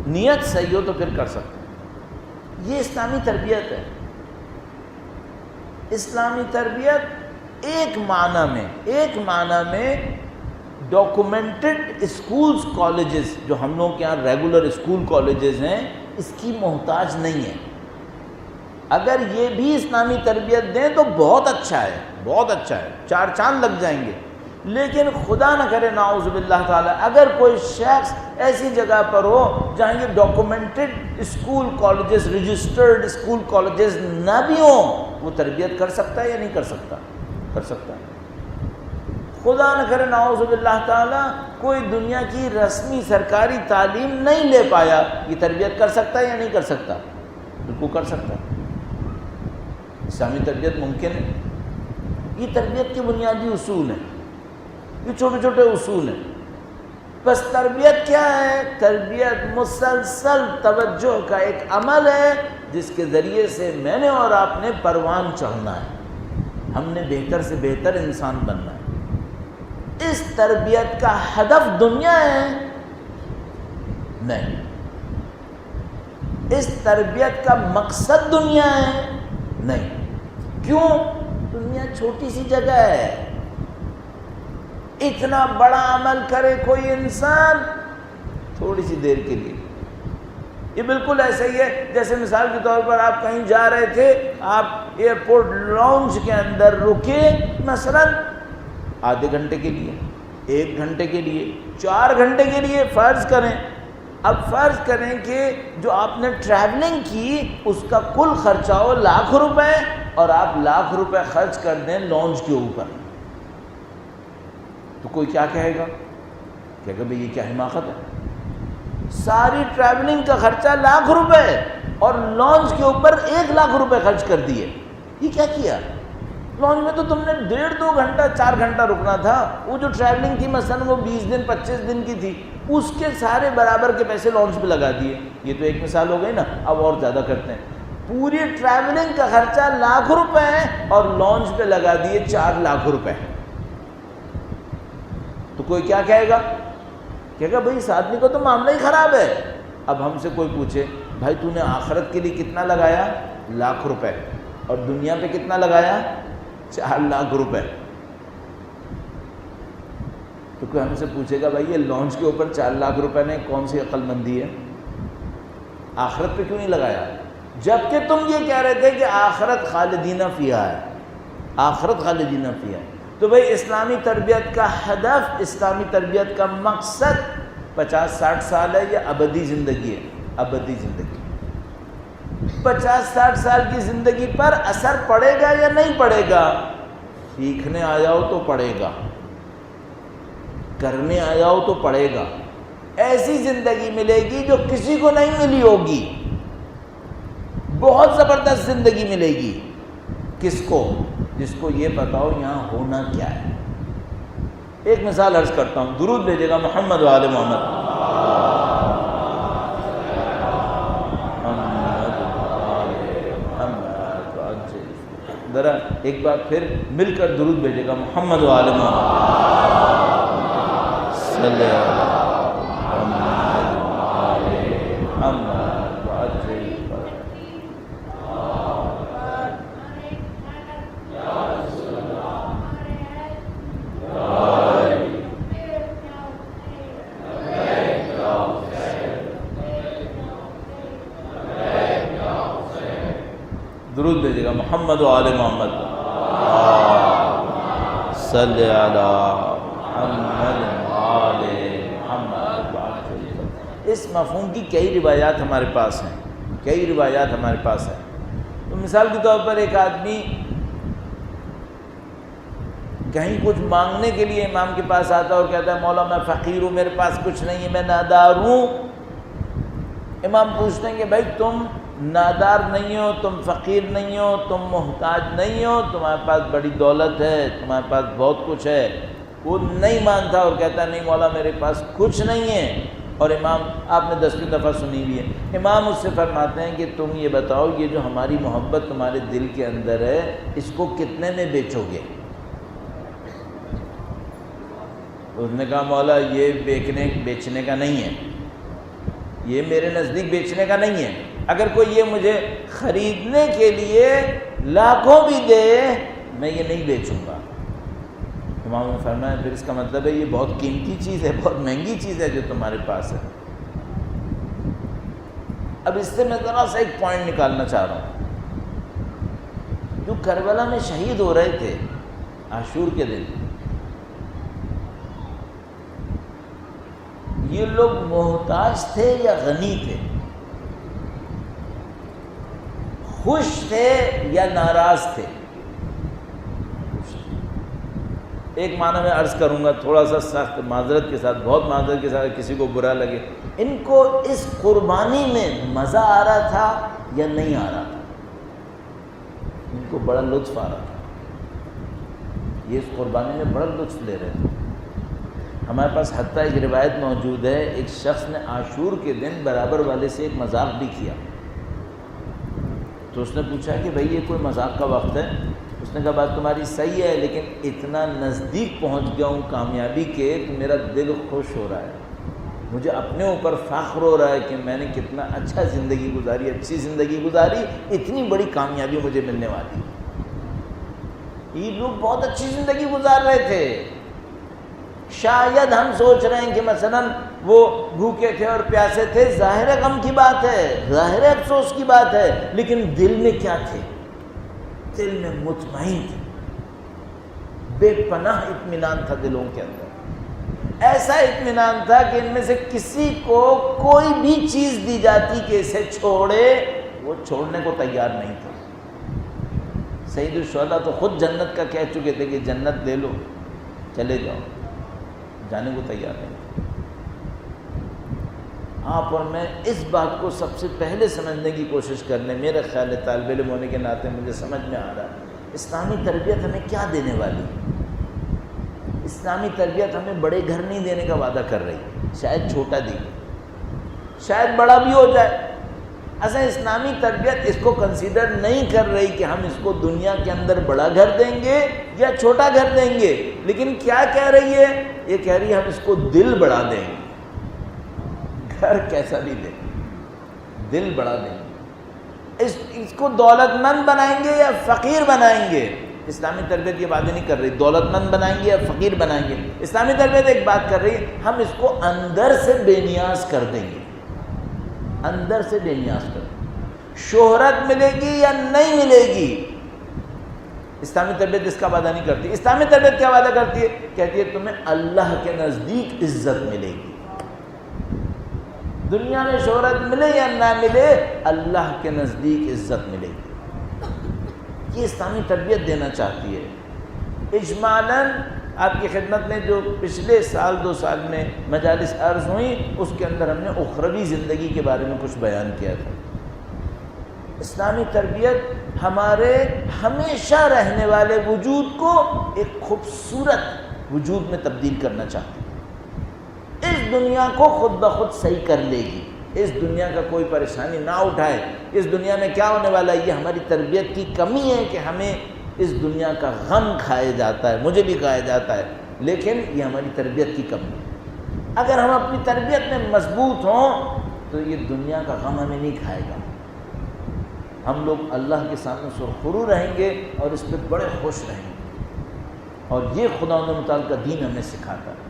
نیت صحیح ہو تو پھر کر سکتے ہیں۔ یہ اسلامی تربیت ہے۔ اسلامی تربیت ایک معنی میں ڈاکومنٹڈ اسکولز کالجز جو ہم لوگ کے یہاں ریگولر اسکول کالجز ہیں اس کی محتاج نہیں ہے۔ اگر یہ بھی اسلامی تربیت دیں تو بہت اچھا ہے، بہت اچھا ہے، چار چاند لگ جائیں گے۔ لیکن خدا نہ کرے نعوذ باللہ تعالی اگر کوئی شخص ایسی جگہ پر ہو جہاں یہ documented school colleges, registered school colleges نہ بھی ہوں، وہ تربیت کر سکتا ہے یا نہیں کر سکتا؟ کر سکتا ہے۔ خدا نہ کرے نعوذ باللہ تعالی کوئی دنیا کی رسمی سرکاری تعلیم نہیں لے پایا، یہ تربیت کر سکتا ہے یا نہیں کر سکتا؟ بالکل کر سکتا ہے۔ اسلامی تربیت ممکن ہے۔ یہ تربیت کے بنیادی اصول ہیں، یہ چھوٹے چھوٹے اصول ہیں۔ بس تربیت کیا ہے؟ تربیت مسلسل توجہ کا ایک عمل ہے جس کے ذریعے سے میں نے اور آپ نے پروان چڑھنا ہے، ہم نے بہتر سے بہتر انسان بننا ہے۔ اس تربیت کا ہدف دنیا ہے؟ نہیں۔ اس تربیت کا مقصد دنیا ہے؟ نہیں۔ کیوں؟ دنیا چھوٹی سی جگہ ہے، اتنا بڑا عمل کرے کوئی انسان تھوڑی سی دیر کے لیے۔ یہ بالکل ایسا ہی ہے جیسے مثال کے طور پر آپ کہیں جا رہے تھے، آپ ایئرپورٹ لاؤنج کے اندر رکے مثلا آدھے گھنٹے کے لیے، 1 گھنٹے کے لیے، 4 گھنٹے کے لیے فرض کریں۔ اب فرض کریں کہ جو آپ نے ٹریولنگ کی اس کا کل خرچہ ہو ₹1,00,000 اور آپ ₹1,00,000 خرچ کر دیں لانچ کے اوپر، تو کوئی کیا کہے گا؟ کہے گا بھئی یہ کیا حماقت ہے، ساری ٹریولنگ کا خرچہ ₹1,00,000 اور لانچ کے اوپر ₹1,00,000 خرچ کر دیے، یہ کیا کیا؟ لانچ میں تو تم نے 1.5-2 گھنٹہ 4 گھنٹہ رکنا تھا، وہ جو ٹریولنگ تھی مثلا وہ 20 دن 25 دن کی تھی، اس کے سارے برابر کے پیسے لانچ پہ لگا دیے۔ یہ تو ایک مثال ہو گئی نا، اب اور زیادہ کرتے ہیں، پوری ٹریولنگ کا خرچہ ₹1,00,000 اور لانچ پہ لگا دیے ₹4,00,000، تو کوئی کیا کہے گا؟ کہے گا بھائی اس آدمی کو تو معاملہ ہی خراب ہے۔ اب ہم سے کوئی پوچھے بھائی تو نے آخرت کے لیے کتنا لگایا؟ ₹1,00,000، اور دنیا پہ کتنا لگایا؟ ₹4,00,000۔ تو کوئی ہم سے پوچھے گا بھائی یہ لانچ کے اوپر ₹4,00,000 نے کون سی عقل مندی ہے، آخرت پہ کیوں نہیں لگایا؟ جبکہ تم یہ کہہ رہے تھے کہ آخرت خالدین فیہا ہے، آخرت خالدین فیہا ہے۔ تو بھئی اسلامی تربیت کا ہدف، اسلامی تربیت کا مقصد 50-60 سال ہے یا ابدی زندگی ہے؟ ابدی زندگی۔ 50-60 سال کی زندگی پر اثر پڑے گا یا نہیں پڑے گا؟ سیکھنے آ جاؤ تو پڑے گا، کرنے آ جاؤ تو پڑے گا۔ ایسی زندگی ملے گی جو کسی کو نہیں ملی ہوگی، بہت زبردست زندگی ملے گی۔ کس کو؟ جس کو یہ پتا ہو یہاں ہونا کیا ہے۔ ایک مثال عرض کرتا ہوں، درود بھیجے گا محمد و آل محمد۔ ذرا ایک بار پھر مل کر درود بھیجے گا محمد و آل محمد۔ صلی اللہ درود بھیجے گا محمد و آل محمد۔ صلی اللہ محمد و آل محمد۔ اس مفہوم کی کئی روایات ہمارے پاس ہیں، کئی روایات ہمارے پاس ہیں۔ تو مثال کے طور پر ایک آدمی کہیں کچھ مانگنے کے لیے امام کے پاس آتا ہے اور کہتا ہے مولا میں فقیر ہوں، میرے پاس کچھ نہیں ہے، میں نادار ہوں۔ امام پوچھتے ہیں کہ بھائی تم نادار نہیں ہو، تم فقیر نہیں ہو، تم محتاج نہیں ہو، تمہارے پاس بڑی دولت ہے، تمہارے پاس بہت کچھ ہے۔ وہ نہیں مانتا اور کہتا ہے نہیں مولا میرے پاس کچھ نہیں ہے۔ اور امام، آپ نے 10ویں دفعہ سنی ہوئی ہے، امام اس سے فرماتے ہیں کہ تم یہ بتاؤ یہ جو ہماری محبت تمہارے دل کے اندر ہے اس کو کتنے میں بیچو گے؟ اس نے کہا مولا یہ بیچنے کا نہیں ہے، یہ میرے نزدیک بیچنے کا نہیں ہے، اگر کوئی یہ مجھے خریدنے کے لیے لاکھوں بھی دے میں یہ نہیں بیچوں گا۔ امام نے فرمایا پھر اس کا مطلب ہے یہ بہت قیمتی چیز ہے، بہت مہنگی چیز ہے جو تمہارے پاس ہے۔ اب اس سے میں ذرا سا ایک پوائنٹ نکالنا چاہ رہا ہوں۔ جو کربلا میں شہید ہو رہے تھے عاشور کے دن، یہ لوگ محتاج تھے یا غنی تھے؟ خوش تھے یا ناراض تھے؟ ایک معنی میں عرض کروں گا تھوڑا سا سخت، معذرت کے ساتھ، بہت معذرت کے ساتھ، کسی کو برا لگے، ان کو اس قربانی میں مزہ آ رہا تھا یا نہیں آ رہا تھا؟ ان کو بڑا لطف آ رہا تھا، یہ اس قربانی میں بڑا لطف لے رہے تھے۔ ہمارے پاس حتیٰ ایک روایت موجود ہے، ایک شخص نے عاشور کے دن برابر والے سے ایک مذاق بھی کیا، تو اس نے پوچھا کہ بھائی یہ کوئی مذاق کا وقت ہے؟ اس نے کہا بات تمہاری صحیح ہے، لیکن اتنا نزدیک پہنچ گیا ہوں کامیابی کے کہ میرا دل خوش ہو رہا ہے، مجھے اپنے اوپر فخر ہو رہا ہے کہ میں نے کتنا اچھا زندگی گزاری، اچھی زندگی گزاری، اتنی بڑی کامیابی مجھے ملنے والی۔ یہ لوگ بہت اچھی زندگی گزار رہے تھے، شاید ہم سوچ رہے ہیں کہ مثلا وہ بھوکے تھے اور پیاسے تھے، ظاہر غم کی بات ہے، ظاہر افسوس کی بات ہے، لیکن دل میں کیا تھے؟ دل میں مطمئن تھے، بے پناہ اطمینان تھا دلوں کے اندر، ایسا اطمینان تھا کہ ان میں سے کسی کو کوئی بھی چیز دی جاتی کہ اسے چھوڑے، وہ چھوڑنے کو تیار نہیں تھا۔ سید الشہداء تو خود جنت کا کہہ چکے تھے کہ جنت لے لو چلے جاؤ، جانے کو تیار نہیں تھے۔ آپ اور میں اس بات کو سب سے پہلے سمجھنے کی کوشش کرنے، میرا خیال ہے طالب علم ہونے کے ناطے مجھے سمجھ میں آ رہا ہے اسلامی تربیت ہمیں کیا دینے والی ہے۔ اسلامی تربیت ہمیں بڑے گھر نہیں دینے کا وعدہ کر رہی ہے، شاید چھوٹا دے گی، شاید بڑا بھی ہو جائے۔ اصل اسلامی تربیت اس کو کنسیڈر نہیں کر رہی کہ ہم اس کو دنیا کے اندر بڑا گھر دیں گے یا چھوٹا گھر دیں گے، لیکن کیا کہہ رہی ہے؟ یہ کہہ رہی ہے ہم اس کو دل بڑا دیں گے، گھر کیسا بھی دیں گے، دل بڑا دیں گے۔ اس کو دولت مند بنائیں گے یا فقیر بنائیں گے؟ اسلامی تربیت یہ باتیں نہیں کر رہی دولت مند بنائیں گے یا فقیر بنائیں گے۔ اسلامی تربیت ایک بات کر رہی ہے ہم اس کو اندر سے بے نیاز کر دیں گے، اندر سے بے نیاز کر دیں گے۔ شہرت ملے گی یا نہیں ملے گی، اسلامی تربیت اس کا وعدہ نہیں کرتی۔ اسلامی تربیت کیا وعدہ کرتی ہے؟ کہتی ہے تمہیں اللہ کے نزدیک عزت ملے گی، دنیا میں شہرت ملے یا نہ ملے، اللہ کے نزدیک عزت ملے گی۔ یہ اسلامی تربیت دینا چاہتی ہے۔ اجمالاً آپ کی خدمت میں جو پچھلے سال 2 سال میں مجالس عرض ہوئیں، اس کے اندر ہم نے اخروی زندگی کے بارے میں کچھ بیان کیا تھا۔ اسلامی تربیت ہمارے ہمیشہ رہنے والے وجود کو ایک خوبصورت وجود میں تبدیل کرنا چاہتی ہے۔ اس دنیا کو خود بخود صحیح کر لے گی، اس دنیا کا کوئی پریشانی نہ اٹھائے۔ اس دنیا میں کیا ہونے والا ہے؟ یہ ہماری تربیت کی کمی ہے کہ ہمیں اس دنیا کا غم کھایا جاتا ہے، مجھے بھی کھایا جاتا ہے، لیکن یہ ہماری تربیت کی کمی ہے۔ اگر ہم اپنی تربیت میں مضبوط ہوں تو یہ دنیا کا غم ہمیں نہیں کھائے گا، ہم لوگ اللہ کے سامنے سرخرو رہیں گے اور اس پہ بڑے خوش رہیں گے، اور یہ خدا متعال کا دین ہمیں سکھاتا ہے۔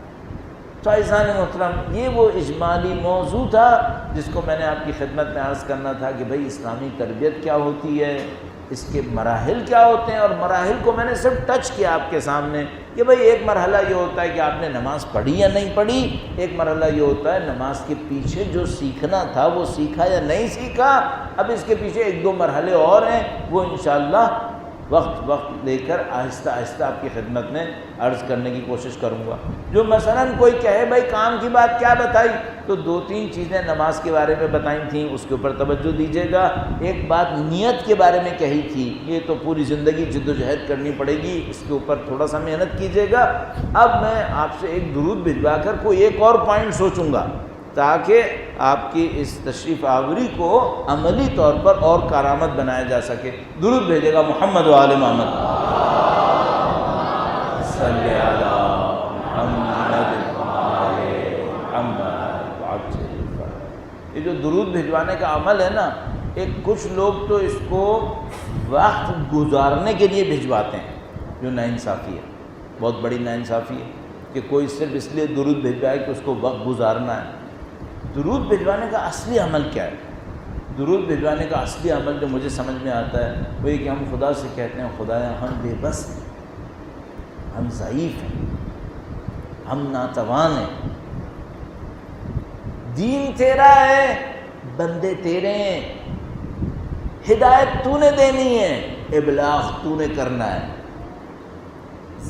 تو عزیزان محترم، یہ وہ اجمالی موضوع تھا جس کو میں نے آپ کی خدمت میں عرض کرنا تھا کہ بھئی اسلامی تربیت کیا ہوتی ہے، اس کے مراحل کیا ہوتے ہیں، اور مراحل کو میں نے صرف ٹچ کیا آپ کے سامنے کہ بھئی ایک مرحلہ یہ ہوتا ہے کہ آپ نے نماز پڑھی یا نہیں پڑھی، ایک مرحلہ یہ ہوتا ہے نماز کے پیچھے جو سیکھنا تھا وہ سیکھا یا نہیں سیکھا۔ اب اس کے پیچھے 1-2 مرحلے اور ہیں، وہ انشاءاللہ وقت لے کر آہستہ آہستہ آپ کی خدمت میں عرض کرنے کی کوشش کروں گا۔ جو مثلاً کوئی کہے بھائی کام کی بات کیا بتائی، تو 2-3 چیزیں نماز کے بارے میں بتائی تھیں، اس کے اوپر توجہ دیجیے گا۔ ایک بات نیت کے بارے میں کہی تھی، یہ تو پوری زندگی جد و جہد کرنی پڑے گی، اس کے اوپر تھوڑا سا محنت کیجیے گا۔ اب میں آپ سے ایک درود بھجوا کر کوئی ایک اور پوائنٹ سوچوں گا تاکہ آپ کی اس تشریف آوری کو عملی طور پر اور کارآمد بنایا جا سکے۔ درود بھیجے گا محمد و آل محمد صلی علی محمد محمد۔ یہ جو درود بھجوانے کا عمل ہے نا، ایک کچھ لوگ تو اس کو وقت گزارنے کے لیے بھجواتے ہیں، جو ناانصافی ہے، بہت بڑی ناانصافی ہے کہ کوئی صرف اس لیے درود بھجوائے کہ اس کو وقت گزارنا ہے۔ درود بھجوانے کا اصلی عمل کیا ہے؟ درود بھجوانے کا اصلی عمل جو مجھے سمجھ میں آتا ہے وہ یہ کہ ہم خدا سے کہتے ہیں خدایا ہم بے بس ہیں، ہم ضعیف ہیں، ہم ناتوان ہیں، دین تیرا ہے، بندے تیرے ہیں، ہدایت تو نے دینی ہے، ابلاغ تو نے کرنا ہے،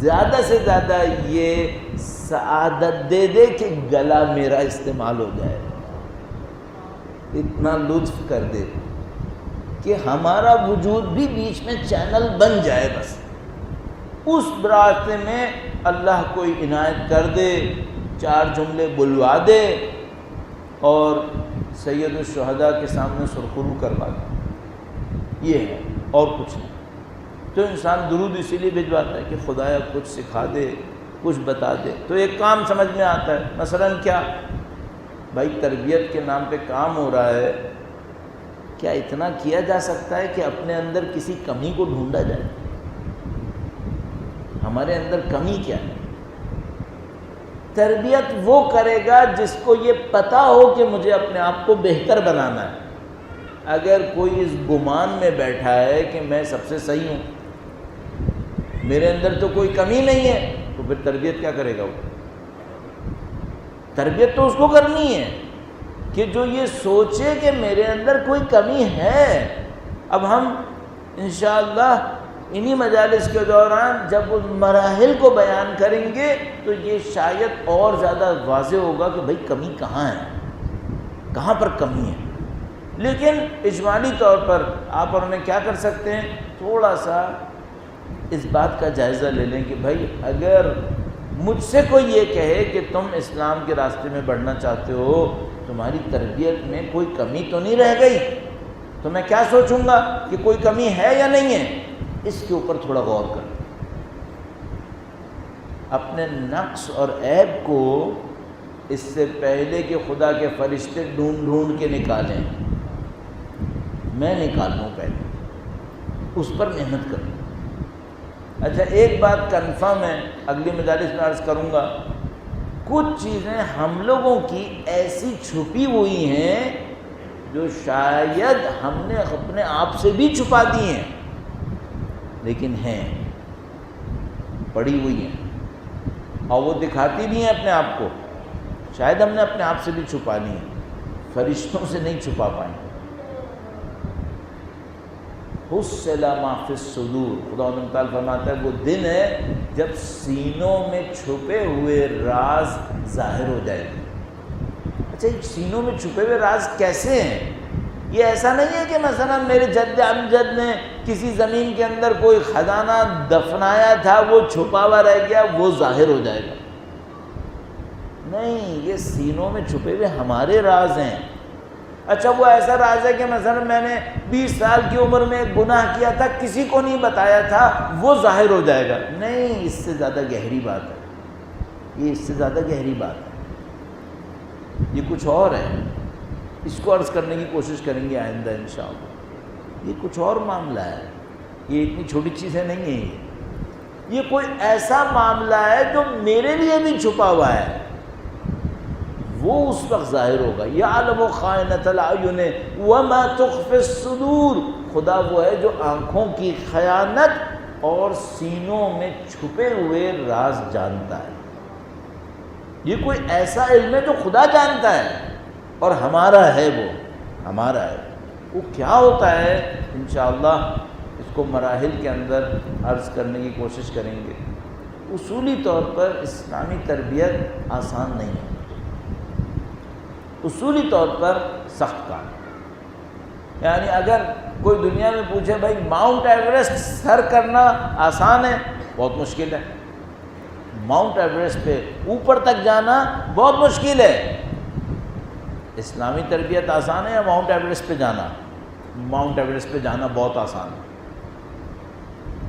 زیادہ سے زیادہ یہ سعادت دے دے کہ گلا میرا استعمال ہو جائے، اتنا لطف کر دے کہ ہمارا وجود بھی بیچ میں چینل بن جائے، بس اس راستے میں اللہ کوئی عنایت کر دے، 4 جملے بلوا دے اور سید الشہداء کے سامنے سرخرو کروا دے، یہ ہے اور کچھ نہیں۔ تو انسان درود اسی لیے بھجواتا ہے کہ خدایا کچھ سکھا دے، کچھ بتا دے، تو ایک کام سمجھ میں آتا ہے۔ مثلا کیا بھائی، تربیت کے نام پہ کام ہو رہا ہے، کیا اتنا کیا جا سکتا ہے کہ اپنے اندر کسی کمی کو ڈھونڈا جائے؟ ہمارے اندر کمی کیا ہے؟ تربیت وہ کرے گا جس کو یہ پتہ ہو کہ مجھے اپنے آپ کو بہتر بنانا ہے۔ اگر کوئی اس گمان میں بیٹھا ہے کہ میں سب سے صحیح ہوں، میرے اندر تو کوئی کمی نہیں ہے، تو پھر تربیت کیا کرے گا وہ؟ تربیت تو اس کو کرنی ہے کہ جو یہ سوچے کہ میرے اندر کوئی کمی ہے۔ اب ہم انشاءاللہ انہی مجالس کے دوران جب ان مراحل کو بیان کریں گے تو یہ شاید اور زیادہ واضح ہوگا کہ بھئی کمی کہاں ہے، کہاں پر کمی ہے۔ لیکن اجمالی طور پر آپ اور میں کیا کر سکتے ہیں، تھوڑا سا اس بات کا جائزہ لے لیں کہ بھائی اگر مجھ سے کوئی یہ کہے کہ تم اسلام کے راستے میں بڑھنا چاہتے ہو، تمہاری تربیت میں کوئی کمی تو نہیں رہ گئی، تو میں کیا سوچوں گا کہ کوئی کمی ہے یا نہیں ہے؟ اس کے اوپر تھوڑا غور کریں۔ اپنے نقص اور عیب کو اس سے پہلے کہ خدا کے فرشتے ڈھونڈ ڈھونڈ کے نکالیں، میں نکالوں پہلے، اس پر محنت کروں۔ اچھا، ایک بات کنفرم ہے، اگلی مجالس میں عرض کروں گا، کچھ چیزیں ہم لوگوں کی ایسی چھپی ہوئی ہیں جو شاید ہم نے اپنے آپ سے بھی چھپا دی ہیں، لیکن ہیں، پڑی ہوئی ہیں، اور وہ دکھاتی بھی ہیں اپنے آپ کو، شاید ہم نے اپنے آپ سے بھی چھپا لی ہیں، فرشتوں سے نہیں چھپا پائیں۔ حُصِّلَ مَا فِي الصُّدُورِ، خدا تعالیٰ فرماتا ہے وہ دن ہے جب سینوں میں چھپے ہوئے راز ظاہر ہو جائیں گے۔ اچھا، سینوں میں چھپے ہوئے راز کیسے ہیں؟ یہ ایسا نہیں ہے کہ مثلا میرے جد امجد نے کسی زمین کے اندر کوئی خزانہ دفنایا تھا، وہ چھپا ہوا رہ گیا، وہ ظاہر ہو جائے گا۔ نہیں، یہ سینوں میں چھپے ہوئے ہمارے راز ہیں۔ اچھا، وہ ایسا راز ہے کہ مثلا میں نے 20 سال کی عمر میں ایک گناہ کیا تھا، کسی کو نہیں بتایا تھا، وہ ظاہر ہو جائے گا۔ نہیں، اس سے زیادہ گہری بات ہے، یہ اس سے زیادہ گہری بات ہے، یہ کچھ اور ہے۔ اس کو عرض کرنے کی کوشش کریں گے آئندہ انشاءاللہ۔ یہ کچھ اور معاملہ ہے، یہ اتنی چھوٹی چیزیں نہیں ہیں، یہ کوئی ایسا معاملہ ہے جو میرے لیے بھی چھپا ہوا ہے، وہ اس وقت ظاہر ہوگا۔ یعلم خائنۃ الاعین وما تخفی الصدور، خدا وہ ہے جو آنکھوں کی خیانت اور سینوں میں چھپے ہوئے راز جانتا ہے۔ یہ کوئی ایسا علم ہے جو خدا جانتا ہے اور ہمارا ہے، وہ ہمارا ہے۔ وہ کیا ہوتا ہے انشاءاللہ اس کو مراحل کے اندر عرض کرنے کی کوشش کریں گے۔ اصولی طور پر اسلامی تربیت آسان نہیں ہے، اصولی طور پر سخت کام۔ یعنی اگر کوئی دنیا میں پوچھے بھائی ماؤنٹ ایوریسٹ سر کرنا آسان ہے؟ بہت مشکل ہے۔ ماؤنٹ ایوریسٹ پہ اوپر تک جانا بہت مشکل ہے۔ اسلامی تربیت آسان ہے یا ماؤنٹ ایوریسٹ پہ جانا؟ ماؤنٹ ایوریسٹ پہ جانا بہت آسان ہے،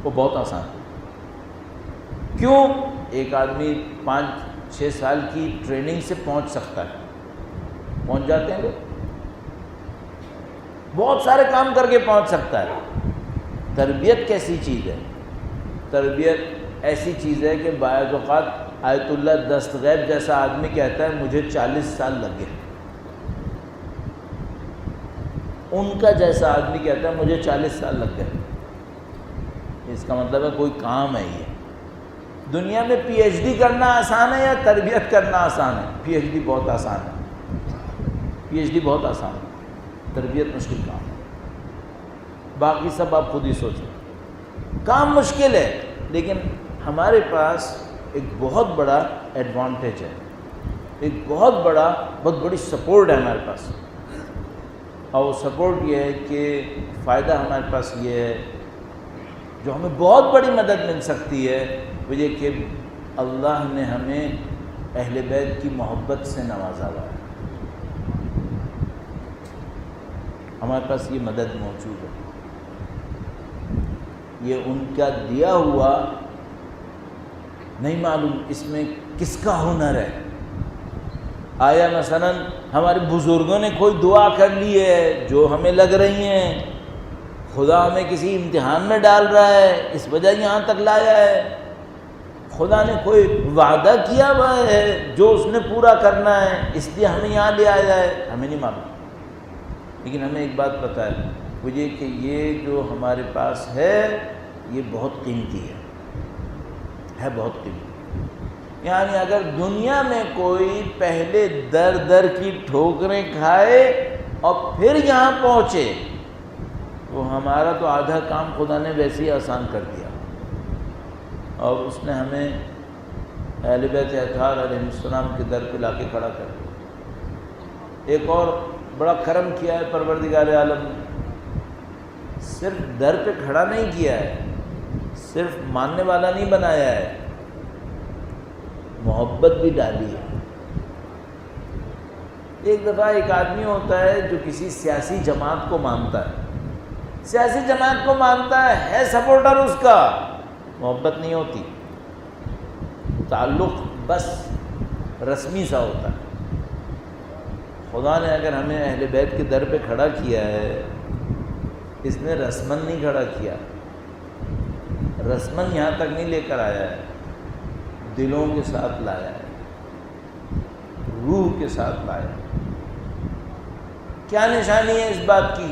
وہ بہت آسان ہے۔ کیوں؟ ایک آدمی 5-6 سال کی ٹریننگ سے پہنچ سکتا ہے، پہنچ جاتے ہیں لوگ، بہت سارے کام کر کے پہنچ سکتا ہے۔ تربیت کیسی چیز ہے؟ تربیت ایسی چیز ہے کہ بعض اوقات آیت اللہ دستغیب جیسا آدمی کہتا ہے مجھے 40 سال لگ گئے، ان کا جیسا آدمی کہتا ہے مجھے 40 سال لگ گئے۔ اس کا مطلب ہے کوئی کام ہے۔ یہ دنیا میں پی ایچ ڈی کرنا آسان ہے یا تربیت کرنا آسان ہے؟ پی ایچ ڈی بہت آسان ہے، پی ایچ ڈی بہت آسان ہے، تربیت مشکل کام ہے۔ باقی سب آپ خود ہی سوچیں، کام مشکل ہے، لیکن ہمارے پاس ایک بہت بڑا ایڈوانٹیج ہے، ایک بہت بڑی سپورٹ ہے ہمارے پاس، اور وہ سپورٹ یہ ہے کہ فائدہ ہمارے پاس یہ ہے، جو ہمیں بہت بڑی مدد مل سکتی ہے، وہ یہ کہ اللہ نے ہمیں اہل بیت کی محبت سے نوازا ہوا ہے، ہمارے پاس یہ مدد موجود ہے۔ یہ ان کا دیا ہوا نہیں معلوم اس میں کس کا ہنر ہے. آیا مثلا ہمارے بزرگوں نے کوئی دعا کر لی ہے جو ہمیں لگ رہی ہیں خدا ہمیں کسی امتحان میں ڈال رہا ہے اس وجہ یہاں تک لایا ہے، خدا نے کوئی وعدہ کیا ہوا ہے جو اس نے پورا کرنا ہے اس لیے ہمیں یہاں لے آیا ہے، ہمیں نہیں معلوم. لیکن ہمیں ایک بات پتہ ہے وہ یہ کہ یہ جو ہمارے پاس ہے یہ بہت قیمتی ہے بہت قیمتی. یعنی اگر دنیا میں کوئی پہلے در در کی ٹھوکریں کھائے اور پھر یہاں پہنچے تو ہمارا تو آدھا کام خدا نے ویسے ہی آسان کر دیا. اور اس نے ہمیں اہل بیت اطہار علیہ السلام کے در پہ لا کے کھڑا کر دیا. ایک اور بڑا کرم کیا ہے پروردگار عالم نے، صرف در پہ کھڑا نہیں کیا ہے، صرف ماننے والا نہیں بنایا ہے، محبت بھی ڈالی ہے. ایک دفعہ ایک آدمی ہوتا ہے جو کسی سیاسی جماعت کو مانتا ہے، سیاسی جماعت کو مانتا ہے سپورٹر اس کا، محبت نہیں ہوتی، تعلق بس رسمی سا ہوتا ہے. خدا نے اگر ہمیں اہل بیت کے در پہ کھڑا کیا ہے اس نے رسمن نہیں کھڑا کیا، رسمن یہاں تک نہیں لے کر آیا ہے، دلوں کے ساتھ لایا ہے، روح کے ساتھ لایا ہے. کیا نشانی ہے اس بات کی؟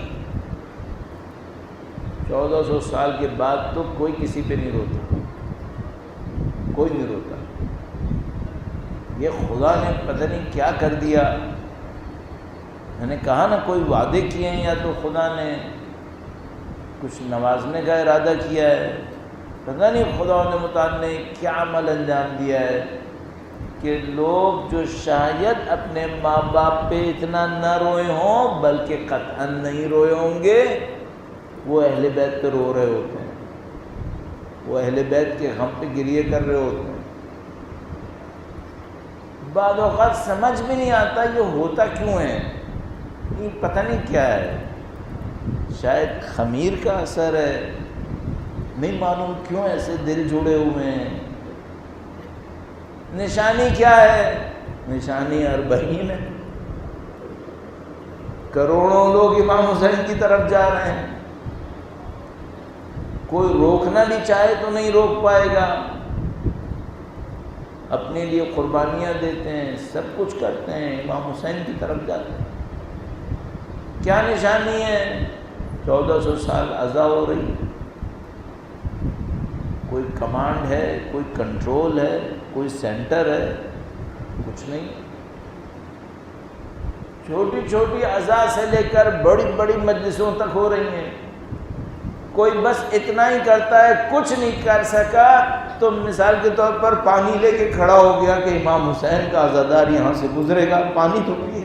1400 سال کے بعد تو کوئی کسی پہ نہیں روتا، کوئی نہیں روتا. یہ خدا نے پتہ نہیں کیا کر دیا. میں نے کہا نا کوئی وعدے کیے ہیں یا تو خدا نے کچھ نوازنے کا ارادہ کیا ہے، پتہ نہیں خدا نے متعال نے کیا عمل انجام دیا ہے کہ لوگ جو شاید اپنے ماں باپ پہ اتنا نہ روئے ہوں بلکہ قطعاً نہیں روئے ہوں گے وہ اہل بیت پہ رو رہے ہوتے ہیں، وہ اہل بیت کے غم پہ گریے کر رہے ہوتے ہیں. بعض اوقات سمجھ بھی نہیں آتا یہ ہوتا کیوں ہے، یہ پتہ نہیں کیا ہے، شاید خمیر کا اثر ہے، نہیں معلوم کیوں ایسے دل جڑے ہوئے ہیں. نشانی کیا ہے؟ نشانی اربعین ہے. کروڑوں لوگ امام حسین کی طرف جا رہے ہیں، کوئی روکنا بھی چاہے تو نہیں روک پائے گا. اپنے لیے قربانیاں دیتے ہیں، سب کچھ کرتے ہیں، امام حسین کی طرف جاتے ہیں. کیا نشانی ہے؟ 1400 سال عزا ہو رہی ہے. کوئی کمانڈ ہے، کوئی کنٹرول ہے، کوئی سینٹر ہے، کچھ نہیں. چھوٹی چھوٹی عزا سے لے کر بڑی بڑی مجلسوں تک ہو رہی ہیں. کوئی بس اتنا ہی کرتا ہے، کچھ نہیں کر سکا تو مثال کے طور پر پانی لے کے کھڑا ہو گیا کہ امام حسین کا عزادار یہاں سے گزرے گا، پانی تو پیے،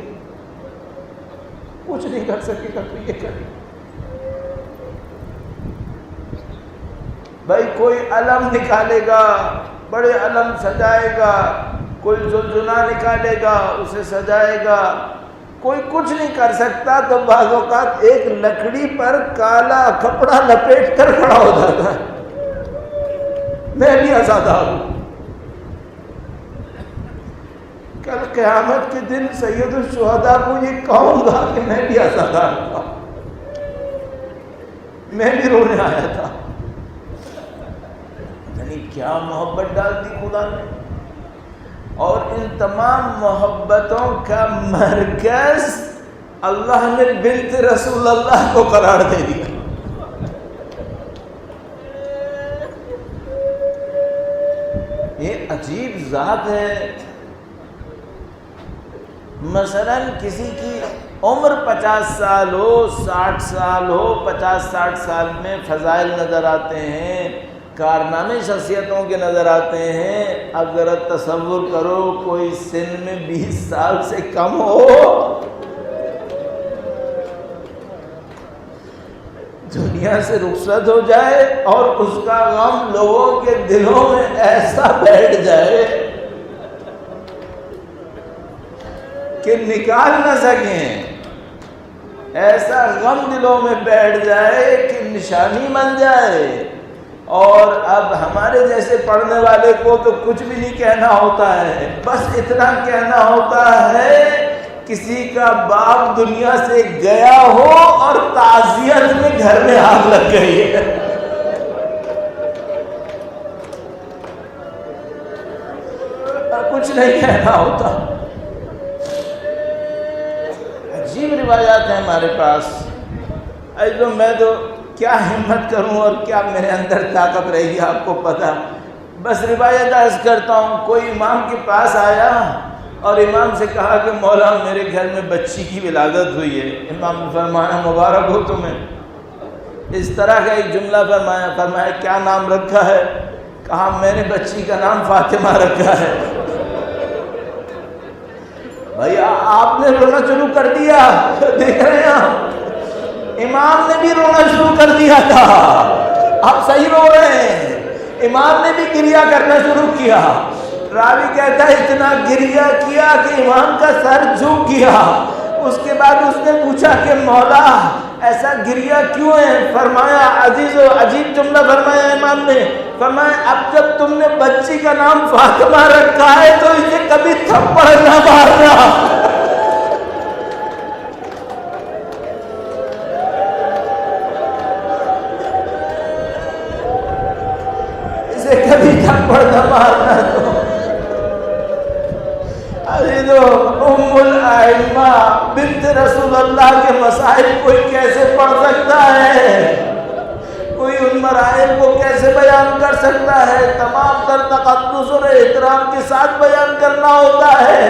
کچھ نہیں کر سکے گا تو یہ کرے. بھائی کوئی علم نکالے گا، بڑے علم سجائے گا، کوئی زلزلہ نکالے گا اسے سجائے گا، کوئی کچھ نہیں کر سکتا تو بعض اوقات ایک لکڑی پر کالا کپڑا لپیٹ کر کھڑا ہو جاتا ہے. میں بھی عزادار ہوں. کل قیامت کے دن سید الشہداء کو یہ کہوں گا کہ میں بھی عزادار تھا، میں بھی رونے آیا تھا. یعنی کیا محبت ڈال دی خدا نے. اور ان تمام محبتوں کا مرکز اللہ نے بنت رسول اللہ کو قرار دے دیا. یہ عجیب ذات ہے. مثلا کسی کی عمر 50 سال ہو، 60 سال ہو، 50-60 سال میں فضائل نظر آتے ہیں، کارنامے شخصیتوں کے نظر آتے ہیں. اگر تصور کرو کوئی سن میں 20 سال سے کم ہو، دنیا سے رخصت ہو جائے اور اس کا غم لوگوں کے دلوں میں ایسا بیٹھ جائے کہ نکال نہ سکیں، ایسا غم دلوں میں بیٹھ جائے کہ نشانی بن جائے اور اب ہمارے جیسے پڑھنے والے کو تو کچھ بھی نہیں کہنا ہوتا ہے، بس اتنا کہنا ہوتا ہے کسی کا باپ دنیا سے گیا ہو اور تعزیت میں گھر میں آگ لگ گئی ہے، کچھ نہیں کہنا ہوتا۔ عجیب روایات ہیں ہمارے پاس، تو میں تو کیا ہمت کروں اور کیا میرے اندر طاقت رہے گی آپ کو پتہ۔ بس روایت عرض کرتا ہوں، کوئی امام کے پاس آیا اور امام سے کہا کہ مولا میرے گھر میں بچی کی ولادت ہوئی ہے۔ امام نے فرمایا مبارک ہو تمہیں۔ اس طرح کا ایک جملہ فرمایا کیا نام رکھا ہے؟ کہا میں نے بچی کا نام فاطمہ رکھا ہے۔ بھائی آپ نے رونا شروع کر دیا، دیکھ رہے ہیں آپ، امام نے بھی رونا شروع کر دیا تھا، آپ صحیح رو رہے ہیں، امام نے بھی گریہ کرنا شروع کیا۔ راوی کہتا ہے اتنا گریہ کیا کہ امام کا سر جھک گیا۔ اس کے بعد اس نے پوچھا کہ مولا ایسا گریہ کیوں ہے؟ فرمایا عجیب جملہ فرمایا امام نے، فرمایا اب جب تم نے بچی کا نام فاطمہ رکھا ہے تو اسے کبھی تھپڑ نہ مارنا، اسے کبھی تھپڑ نہ مارنا۔ تو ام الائمہ بنت رسول اللہ کے مسائل کوئی کیسے پڑھ سکتا ہے؟ کوئی ان مرائل کو کیسے بیان کر سکتا ہے؟ تمام تر تقدس اور احترام کے ساتھ بیان کرنا ہوتا ہے۔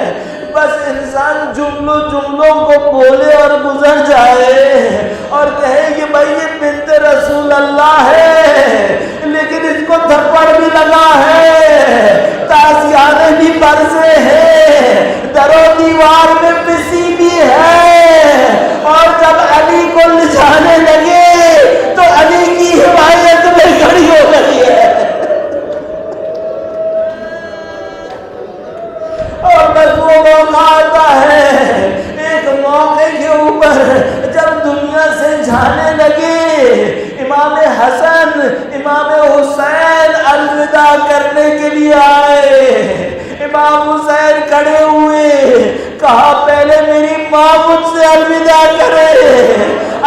بس انسان جملوں کو بولے اور گزر جائے اور کہے کہ بھائی یہ بنت رسول اللہ ہے، لیکن اس کو تھپڑ بھی لگا ہے، تازیانے بھی برسے ہیں، در و دیوار میں پسی بھی ہے، اور جب علی کو لجانے لگے تو علی کی حمایت میں کھڑی ہو گئی ہے۔ اور بس وہ موقع آتا ہے ایک موقع کے اوپر جب دنیا سے جانے لگے، امام حسن امام حسین الوداع کرنے کے لیے آئے۔ امام حسین کھڑے ہوئے، کہا پہلے میری ماں مجھ سے الوداع کرے۔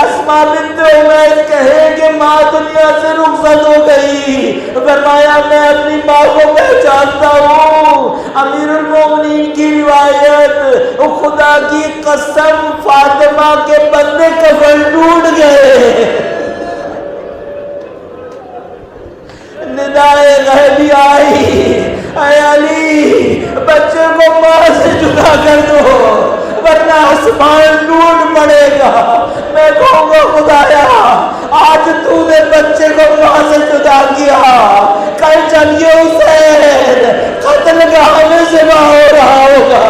اسماء بنت عمیس کہے کہ ماں دنیا سے رخصت ہو گئی۔ فرمایا میں اپنی ماں کو پہچانتا ہوں۔ امیر المومنین کی روایت، خدا کی قسم فاطمہ کے بندے کفن ٹوٹ گئے۔ ندائے غیبی آئی، اے علی بچے کو ماں سے جدا کر دو ورنہ آسمان ٹوٹ پڑے گا۔ میں کہوں گا خدایا آج تو نے بچے کو ماں سے جدا کیا، کل جب یہ حسین قتل گاہ میں ذبح ہو رہا ہوگا۔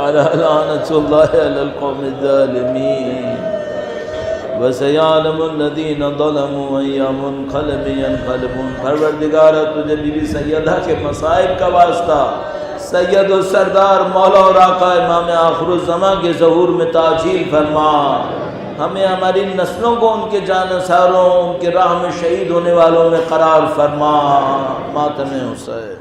لعنت اللہ علی القوم الظالمین وسیعلم الذین ظلموا ای منقلب ینقلبون۔ پروردگارہ تجھے بی بی سیدہ کے مصائب کا واسطہ، سید و سردار مولا اور آقا امام آخر الزمان کے ظہور میں تعجیل فرما، ہمیں ہماری نسلوں کو ان کے جانثاروں، ان کے راہ میں شہید ہونے والوں میں قرار فرما۔ ماتم حسین۔